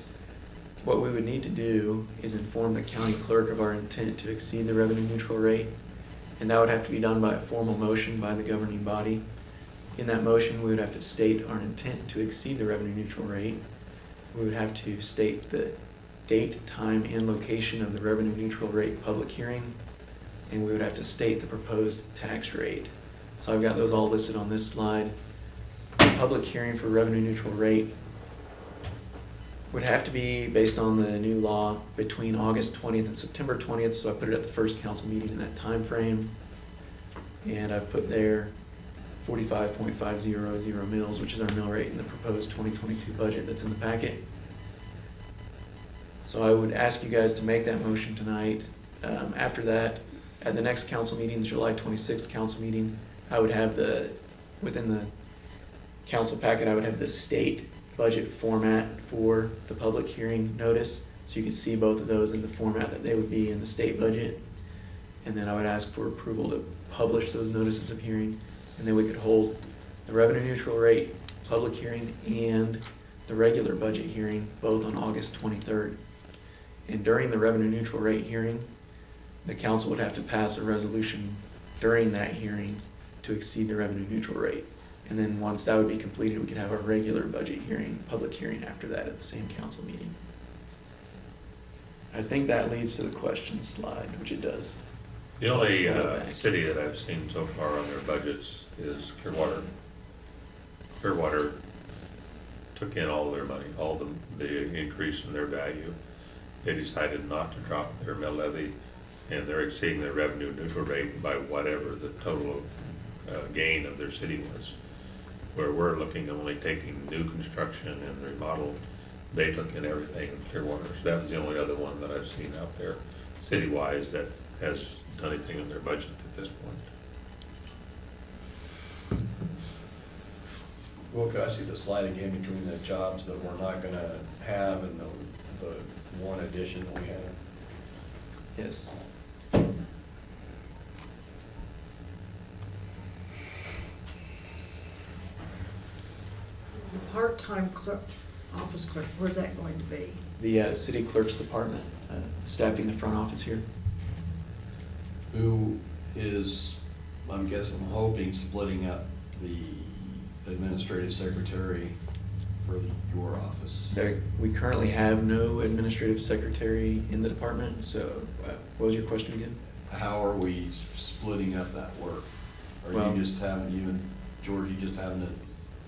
what we would need to do is inform the county clerk of our intent to exceed the revenue neutral rate. And that would have to be done by a formal motion by the governing body. In that motion, we would have to state our intent to exceed the revenue neutral rate. We would have to state the date, time, and location of the revenue neutral rate public hearing. And we would have to state the proposed tax rate. So I've got those all listed on this slide. The public hearing for revenue neutral rate would have to be based on the new law between August 20th and September 20th. So I put it at the first council meeting in that time frame. And I've put there 45.500 mills, which is our mill rate in the proposed 2022 budget that's in the packet. So I would ask you guys to make that motion tonight. After that, at the next council meeting, the July 26th council meeting, I would have within the council packet, I would have the state budget format for the public hearing notice. So you can see both of those in the format that they would be in the state budget. And then I would ask for approval to publish those notices of hearing. And then we could hold the revenue neutral rate public hearing and the regular budget hearing both on August 23rd. And during the revenue neutral rate hearing, the council would have to pass a resolution during that hearing to exceed the revenue neutral rate. And then once that would be completed, we could have our regular budget hearing, public hearing after that at the same council meeting. I think that leads to the questions slide, which it does. The only city that I've seen so far on their budgets is Clearwater. Clearwater took in all of their money, all the increase in their value. They decided not to drop their mill levy, and they're exceeding their revenue neutral rate by whatever the total gain of their city was. Where we're looking at only taking new construction and remodel, they took in everything in Clearwater. So that was the only other one that I've seen out there city-wise that has done anything in their budget at this point. Well, could I see the slide again between the jobs that we're not gonna have and the one addition that we have? Yes. The part-time clerk, office clerk, where's that going to be? The city clerk's department, staffing the front office here. Who is, I'm guessing, hoping, splitting up the administrative secretary for your office? We currently have no administrative secretary in the department, so what was your question again? How are we splitting up that work? Are Well, you and Georgie just having to?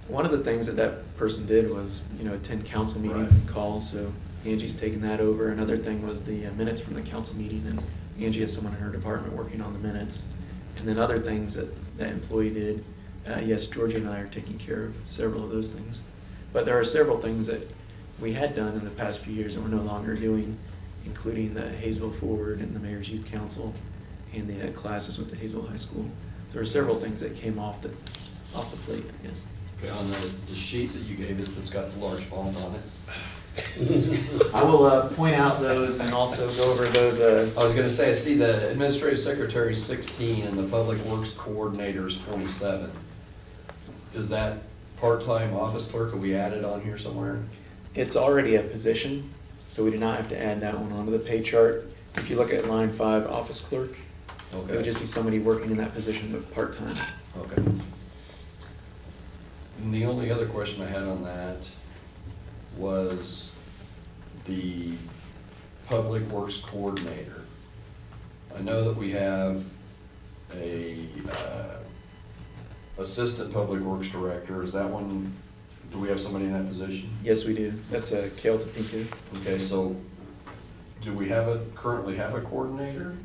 One of the things that person did was, attend council meetings Right. and call, so Angie's taken that over. Another thing was the minutes from the council meeting, and Angie has someone in her department working on the minutes. And then other things that employee did, yes, Georgie and I are taking care of several of those things. But there are several things that we had done in the past few years that we're no longer doing, including the Hayesville Forward and the Mayor's Youth Council and the classes with the Hayesville High School. So there are several things that came off the plate, yes. Okay, on the sheet that you gave us that's got the large font on it, I will point out those and also go over those. I was gonna say, I see the administrative secretary is 16 and the public works coordinator is 27. Is that part-time office clerk? Are we added on here somewhere? It's already a position, so we do not have to add that one onto the pay chart. If you look at line 5, office clerk, it would Okay, just be somebody working in that position but part-time. okay. And the only other question I had on that was the public works coordinator. I know that we have a assistant public works director. Is that one, do we have somebody in that position? Yes, we do. That's a Kale Topeka. Okay, so do we currently have a coordinator?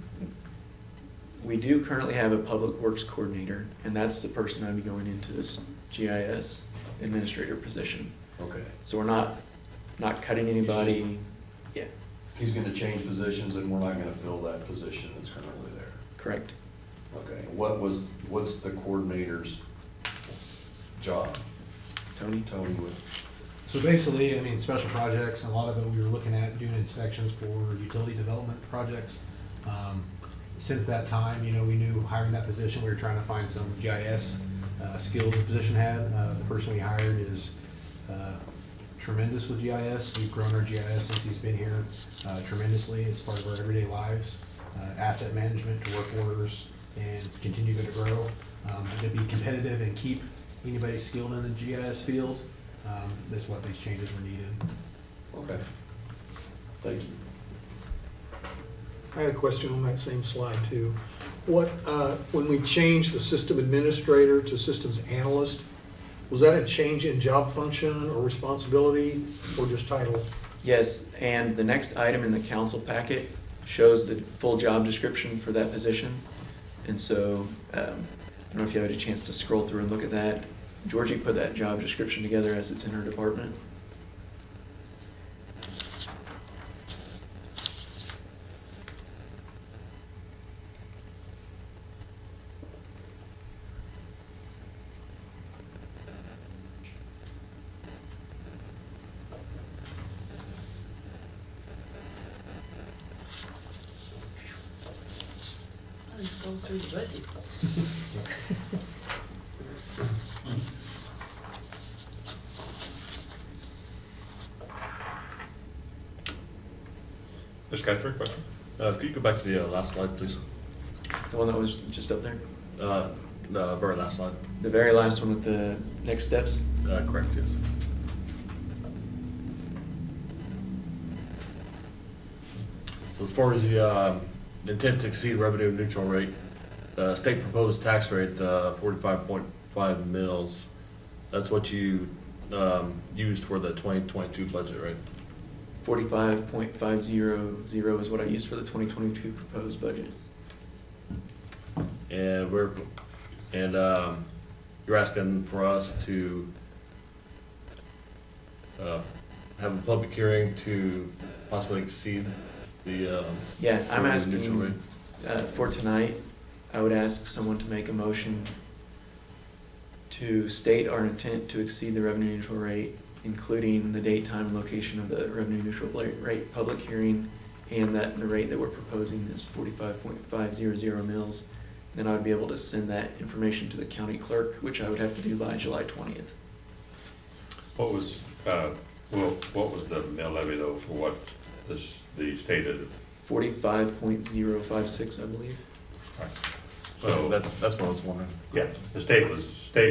We do currently have a public works coordinator, and that's the person I'd be going into this GIS administrator position. Okay. So we're not cutting anybody. Yeah, He's gonna change positions and we're not gonna fill that position that's currently there. correct. Okay, what's the coordinator's job? Tony? Tony would, So basically, I mean, special projects, a lot of it, we were looking at doing inspections for utility development projects. Since that time, you know, we knew hiring that position, we were trying to find some GIS skills the position had. The person we hired is tremendous with GIS. We've grown our GIS since he's been here tremendously. It's part of our everyday lives. Asset management to work orders and continue to grow. And to be competitive and keep anybody skilled in the GIS field, that's what these changes were needed. okay. Thank you. I had a question on that same slide too. What, when we changed the system administrator to systems analyst, was that a change in job function or responsibility or just title? Yes, and the next item in the council packet shows the full job description for that position. And so, I don't know if you had a chance to scroll through and look at that. Georgie put that job description together as it's in her department. Let's go through the budget. Ms. Custer, question? Could you go back to the last slide, please? The one that was just up there. The very last slide. The very last one with the next steps. Correct, yes. So as far as the intent to exceed revenue neutral rate, state proposed tax rate, 45.5 mils. That's what you used for the 2022 budget, right? 45.500 is what I used for the 2022 proposed budget. And you're asking for us to have a public hearing to possibly exceed the Yeah, I'm revenue neutral rate. asking for tonight, I would ask someone to make a motion to state our intent to exceed the revenue neutral rate, including the date, time, location of the revenue neutral rate public hearing, and that the rate that we're proposing is 45.500 mils. Then I would be able to send that information to the county clerk, which I would have to do by July 20th. What was the mill levy though for what the state did? 45.056, I believe. So that's what I was wondering. yeah, the state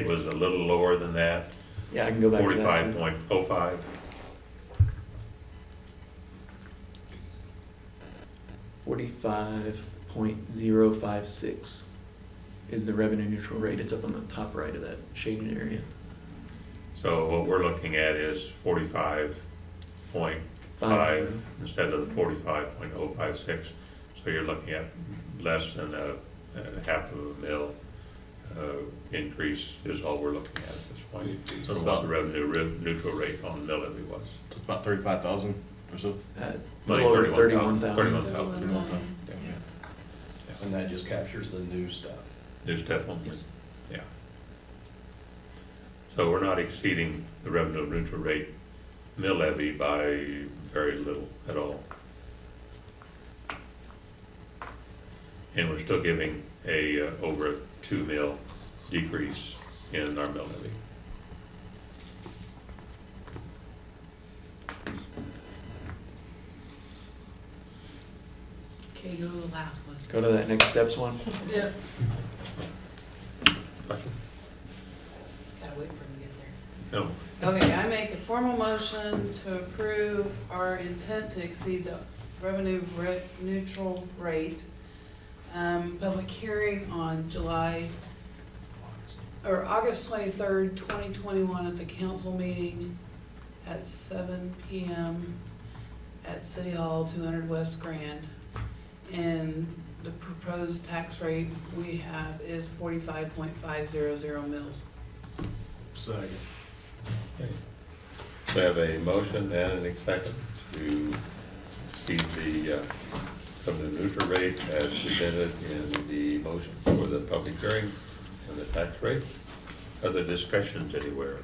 was a little lower than that, Yeah, I can go back to that. too. 45.05. 45.056 is the revenue neutral rate. It's up on the top right of that shaded area. So what we're looking at is 45.5 instead of the 45.056. So you're looking at less than a half of a mil increase is all we're looking at this point. So it's What about the revenue neutral rate on the mill levy was. So it's about 35,000 or so. A little over 31,000. 31,000. and that just captures the new stuff. New step on Yes. Yeah. So we're not exceeding the revenue neutral rate mill levy by very little at all. And we're still giving a, over a 2 mil decrease in our mill levy. Okay, go to the last one. Go to that next steps one. Yep. Question? Gotta wait for him to get there. No. Okay, I make a formal motion to approve our intent to exceed the revenue neutral rate. Public hearing on August 23rd, 2021 at the council meeting at 7 p.m. at City Hall, 200 West Grand. And the proposed tax rate we have is 45.500 mils. Second. We have a motion and a second to see the revenue neutral rate as presented in the motion for the public hearing and the tax rate. Other discussions anywhere?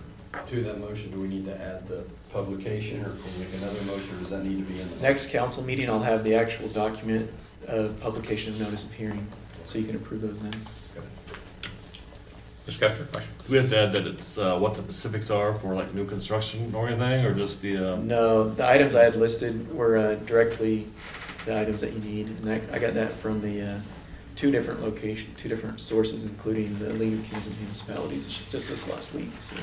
To that motion, do we need to add the publication, or can we make another motion, or does that need to be in the? Next council meeting, I'll have the actual document of publication of notice of hearing, so you can approve those then. Discussion or question? Do we have to add that it's, what the specifics are for like new construction or anything, or just the, No, the items I had listed were directly the items that you need, and I got that from the two different sources, including the League of Kings and Municipalities, just this last week, so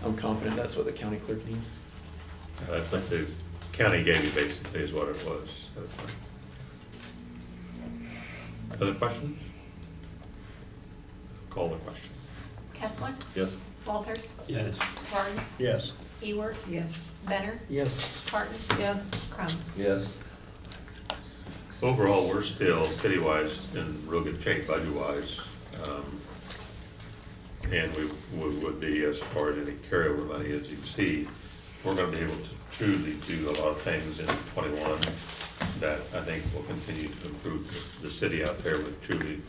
I'm confident that's what the county clerk needs. That's what the county gave you basically is what it was. Other questions? Call the question. Kessler, yes? Walters, Yes. Barton, Yes. Ewert, Yes. Benner, Yes. Parton, Yes. Crum. Yes. Overall, we're still city-wise in real good shape budget-wise. And we would be, as far as any carryover money, as you can see, we're gonna be able to truly do a lot of things in 21 that I think will continue to improve the city out there with truly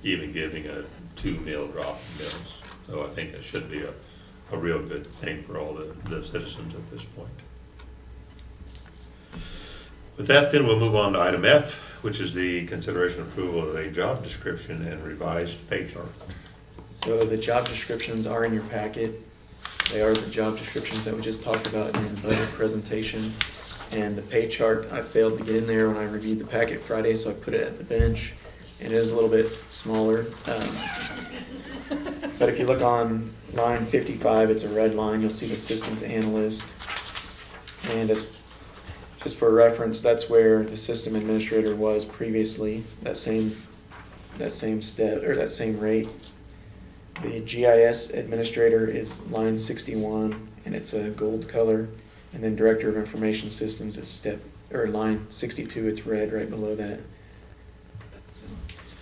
even giving a 2 mil drop in mills. So I think it should be a real good thing for all the citizens at this point. With that, then we'll move on to item F, which is the consideration approval of a job description and revised pay chart. So the job descriptions are in your packet. They are the job descriptions that we just talked about in the budget presentation. And the pay chart, I failed to get in there when I reviewed the packet Friday, so I put it at the bench. And it is a little bit smaller. But if you look on line 55, it's a red line, you'll see the systems analyst. And just for reference, that's where the system administrator was previously, that same step, or that same rate. The GIS administrator is line 61, and it's a gold color. And then director of information systems is line 62, it's red right below that. So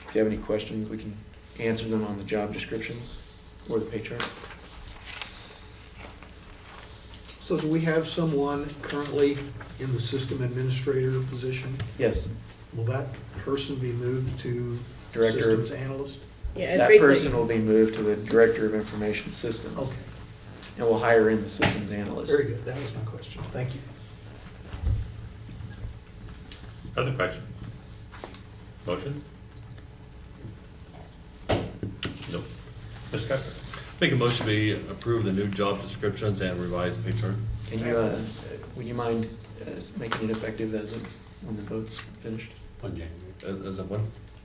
if you have any questions, we can answer them on the job descriptions or the pay chart. So do we have someone currently in the system administrator position? Yes, Will that person be moved to Director. systems analyst? Yeah, it's that basically. person will be moved to the director of information systems. Okay, And we'll hire in the systems analyst. very good. That was my question. Thank you. Other question? Motion? Nope. Discussion? Make a motion to approve the new job descriptions and revised pay chart. Can you, would you mind making it effective as of when the vote's finished? As of when?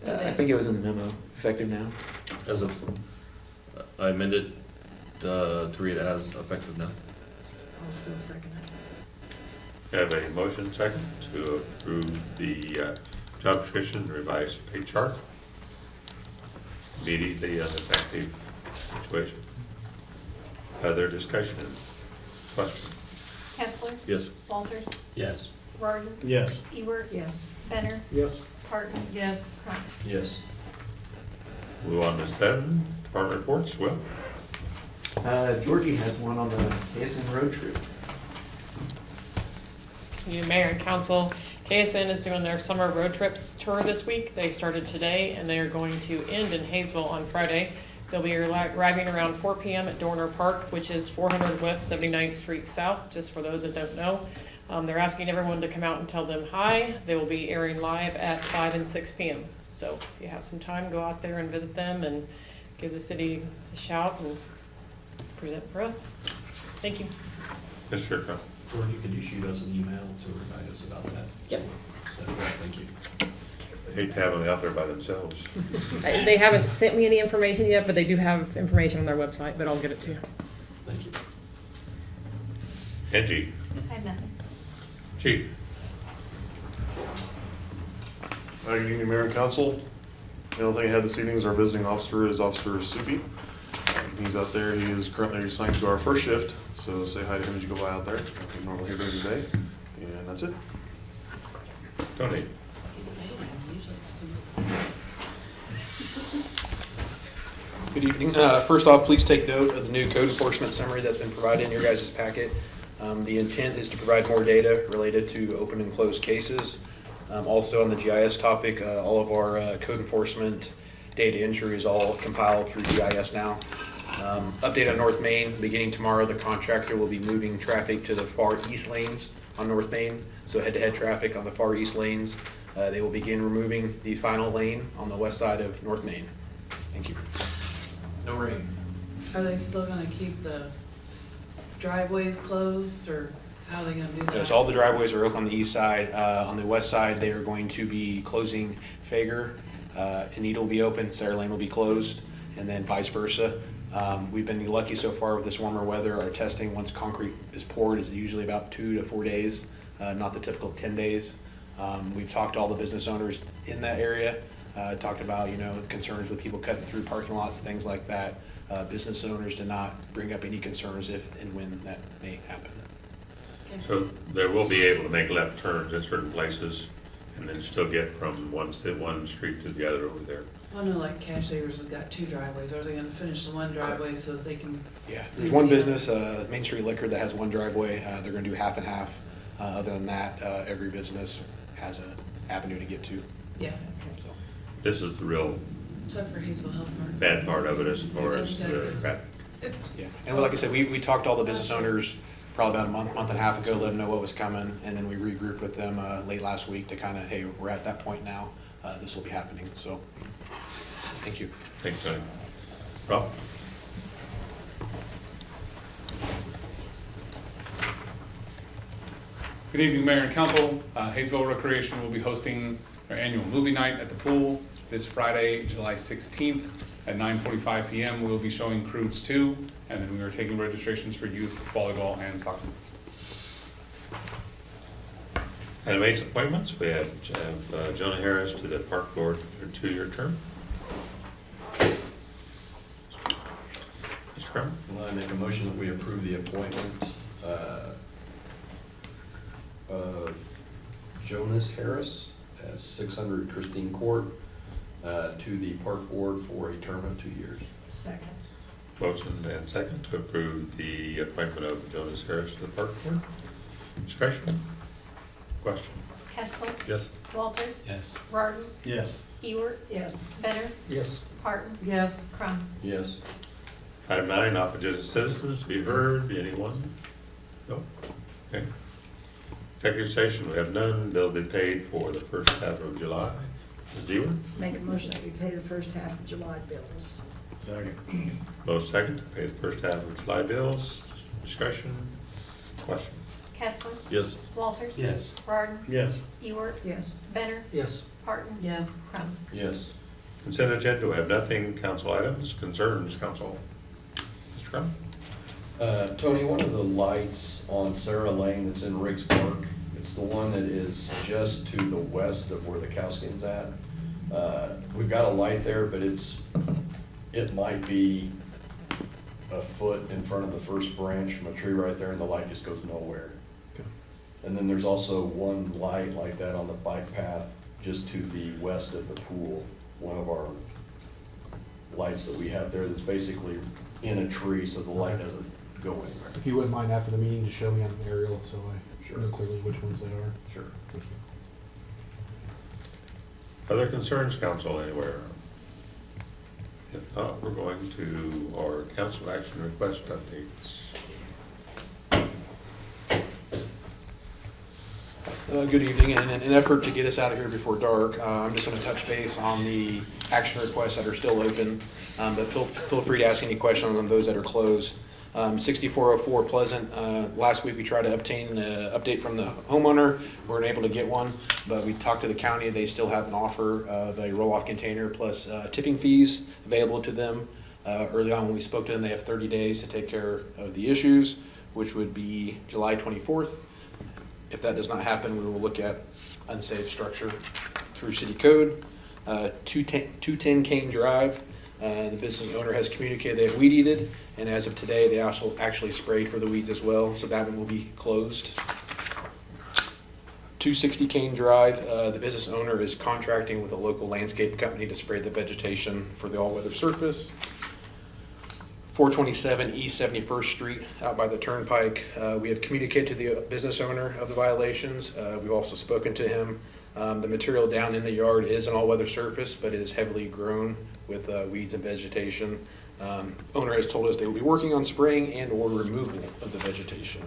I think it was in the memo, effective now. As of, I amended to read as effective now. I'll still second it. We have a motion second to approve the job description and revised pay chart. Immediately an effective situation. Other discussion? Question? Kessler, Yes. Walters, Yes. Barton, Yes. Ewert, Yes. Benner, Yes. Parton, Yes. Crum. Yes. Move on to 7, department reports. Will? Georgie has one on the KSN road trip. You, Mayor and Council, KSN is doing their summer road trips tour this week. They started today and they are going to end in Hayesville on Friday. They'll be arriving around 4 p.m. at Dorner Park, which is 400 West 79th Street South, just for those that don't know. They're asking everyone to come out and tell them hi. They will be airing live at 5 and 6 p.m. So if you have some time, go out there and visit them and give the city a shout and present for us. Thank you. Mr. Crowe. Georgia, could you shoot us an email to remind us about that? Yep. So, thank you. I hate to have them out there by themselves. They haven't sent me any information yet, but they do have information on their website, but I'll get it to you. Thank you. Angie, I have nothing. Chief. Good evening, Mayor and Council. The only thing I had this evening is our visiting officer is Officer Supi. He's out there. He is currently assigned to our first shift, so say hi to him as you go by out there. He's normally here during the day, and that's it. Tony. Good evening. First off, please take note of the new code enforcement summary that's been provided in your guys' packet. The intent is to provide more data related to open and closed cases. Also on the GIS topic, all of our code enforcement data entry is all compiled through GIS now. Update on North Main, beginning tomorrow, the contractor will be moving traffic to the far east lanes on North Main. So head-to-head traffic on the far east lanes. They will begin removing the final lane on the west side of North Main. Thank you. No rain. Are they still gonna keep the driveways closed, or how are they gonna do that? Yes, all the driveways are open on the east side. On the west side, they are going to be closing Fager. Anita will be open, Sarah Lane will be closed, and then vice versa. We've been lucky so far with this warmer weather. Our testing, once concrete is poured, is usually about 2 to 4 days, not the typical 10 days. We've talked to all the business owners in that area, talked about, concerns with people cutting through parking lots, things like that. Business owners did not bring up any concerns if and when that may happen. So they will be able to make left turns in certain places and then still get from one street to the other over there. I know like Cash Savers has got 2 driveways. Are they gonna finish the one driveway so that they can? Yeah, there's one business, Main Street Liquor, that has one driveway. They're gonna do half and half. Other than that, every business has an avenue to get to. Yeah, So, This is the real except for Hayesville Health Mart. bad part of it as far as the traffic. yeah, and like I said, we talked to all the business owners probably about a month and a half ago, let them know what was coming, and then we regrouped with them late last week to kind of, hey, we're at that point now. This will be happening, so, thank you. Thanks, Tony. Rob? Good evening, Mayor and Council. Hayesville Recreation will be hosting our annual movie night at the pool this Friday, July 16th at 9:45 p.m. We'll be showing Crudes 2, and then we are taking registrations for youth volleyball and soccer. Item 8 appointments. We have Jonah Harris to the Park Board for a 2-year term. Mr. Crum? I make a motion that we approve the appointment of Jonas Harris as 600 Christine Court to the Park Board for a term of 2 years. Second. Motion and second to approve the appointment of Jonas Harris to the Park Board. Discussion? Question? Kessler. Yes. Walters. Yes. Rarden. Yes. Ewert. Yes. Benner. Yes. Parton. Yes, Crum. Yes. Item 9, off-agenda citizens to be heard. Anyone? No? Okay. Executive session, we have none. They'll be paid for the first half of July. Ms. Dewar? Make a motion that we pay the first half of July bills. Second. Most second to pay the first half of July bills. Discussion? Question? Kessler. Yes. Walters. Yes. Rarden. Yes. Ewert. Yes. Benner. Yes. Parton. yes. Crum. Yes. Consent agenda, we have nothing. Council items, concerns, council. Mr. Crum? Tony, one of the lights on Sarah Lane that's in Riggs Park, it's the one that is just to the west of where the Cowskins at. We've got a light there, but it might be a foot in front of the first branch from a tree right there, and the light just goes nowhere. And then there's also one light like that on the bike path just to the west of the pool. One of our lights that we have there that's basically in a tree, so the light doesn't go anywhere. If you wouldn't mind after the meeting, just show me on an aerial so I Sure. know clearly which ones they are. Sure. Thank you. Other concerns, council, anywhere? If not, we're going to our council action request updates. Good evening. In an effort to get us out of here before dark, I'm just going to touch base on the action requests that are still open, but feel free to ask any questions on those that are closed. 6404 Pleasant, last week we tried to obtain an update from the homeowner. We weren't able to get one, but we talked to the county. They still have an offer of a roll-off container plus tipping fees available to them. Early on when we spoke to them, they have 30 days to take care of the issues, which would be July 24th. If that does not happen, we will look at unsafe structure through city code. 210 Kane Drive, the business owner has communicated they have weed eated, and as of today, they also actually sprayed for the weeds as well, so that one will be closed. 260 Kane Drive, the business owner is contracting with a local landscape company to spray the vegetation for the all-weather surface. 427 East 71st Street, out by the Turnpike. We have communicated to the business owner of the violations. We've also spoken to him. The material down in the yard is an all-weather surface, but it is heavily grown with weeds and vegetation. Owner has told us they will be working on spraying and or removal of the vegetation.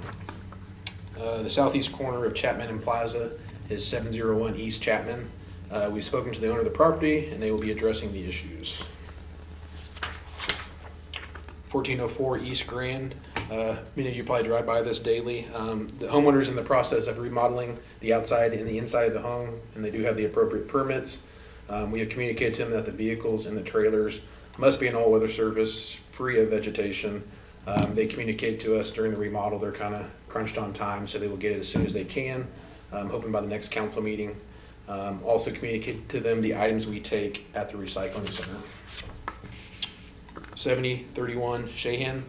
The southeast corner of Chapman and Plaza is 701 East Chapman. We've spoken to the owner of the property, and they will be addressing the issues. 1404 East Grand. Many of you probably drive by this daily. The homeowner is in the process of remodeling the outside and the inside of the home, and they do have the appropriate permits. We have communicated to them that the vehicles and the trailers must be an all-weather surface, free of vegetation. They communicate to us during the remodel. They're kind of crunched on time, so they will get it as soon as they can, hoping by the next council meeting. Also communicate to them the items we take at the recycling center. 7031 Shahan.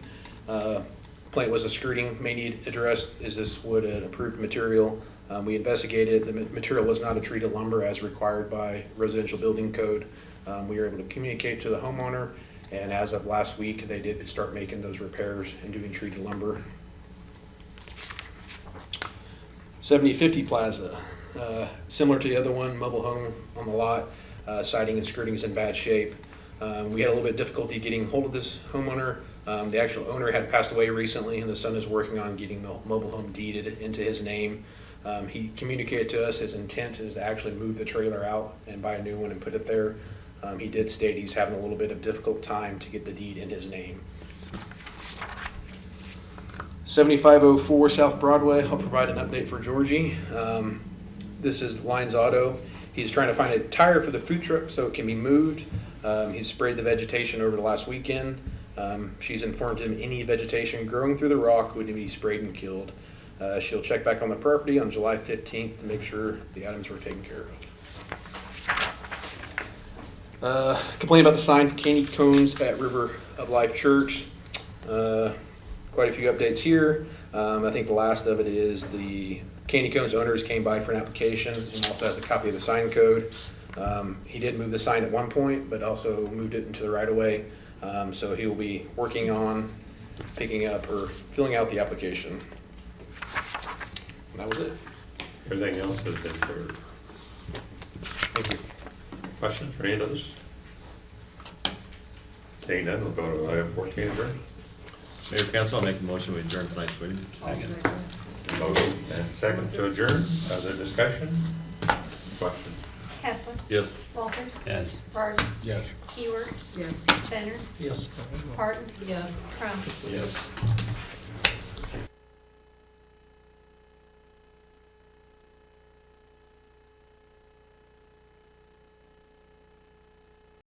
Plant was a skirting, may need addressed. Is this wood an approved material? We investigated. The material was not a treated lumber as required by residential building code. We were able to communicate to the homeowner, and as of last week, they did start making those repairs and doing treated lumber. 7050 Plaza. Similar to the other one, mobile home on the lot. Siding and skirting is in bad shape. We had a little bit of difficulty getting hold of this homeowner. The actual owner had passed away recently, and the son is working on getting the mobile home deeded into his name. He communicated to us his intent is to actually move the trailer out and buy a new one and put it there. He did state he's having a little bit of difficult time to get the deed in his name. 7504 South Broadway. I'll provide an update for Georgie. This is Lines Auto. He's trying to find a tire for the food truck so it can be moved. He's sprayed the vegetation over the last weekend. She's informed him any vegetation growing through the rock would be sprayed and killed. She'll check back on the property on July 15th to make sure the items were taken care of. Complain about the sign for candy cones at River of Life Church. Quite a few updates here. I think the last of it is the candy cones owners came by for an application and also has a copy of the sign code. He did move the sign at one point, but also moved it into the right of way. So he will be working on picking up or filling out the application. And that was it. Everything else has been covered. Thank you. Questions for any of those? Seeing none, we'll go to item 14, adjourn. Mayor, council, I'll make a motion to adjourn tonight's meeting. Motion and second to adjourn. Other discussion? Question? Kessler. Yes. Walters. Yes. Barton. Yes. Ewert. Yes. Benner. Yes. Parton. Yes. Crum. Yes.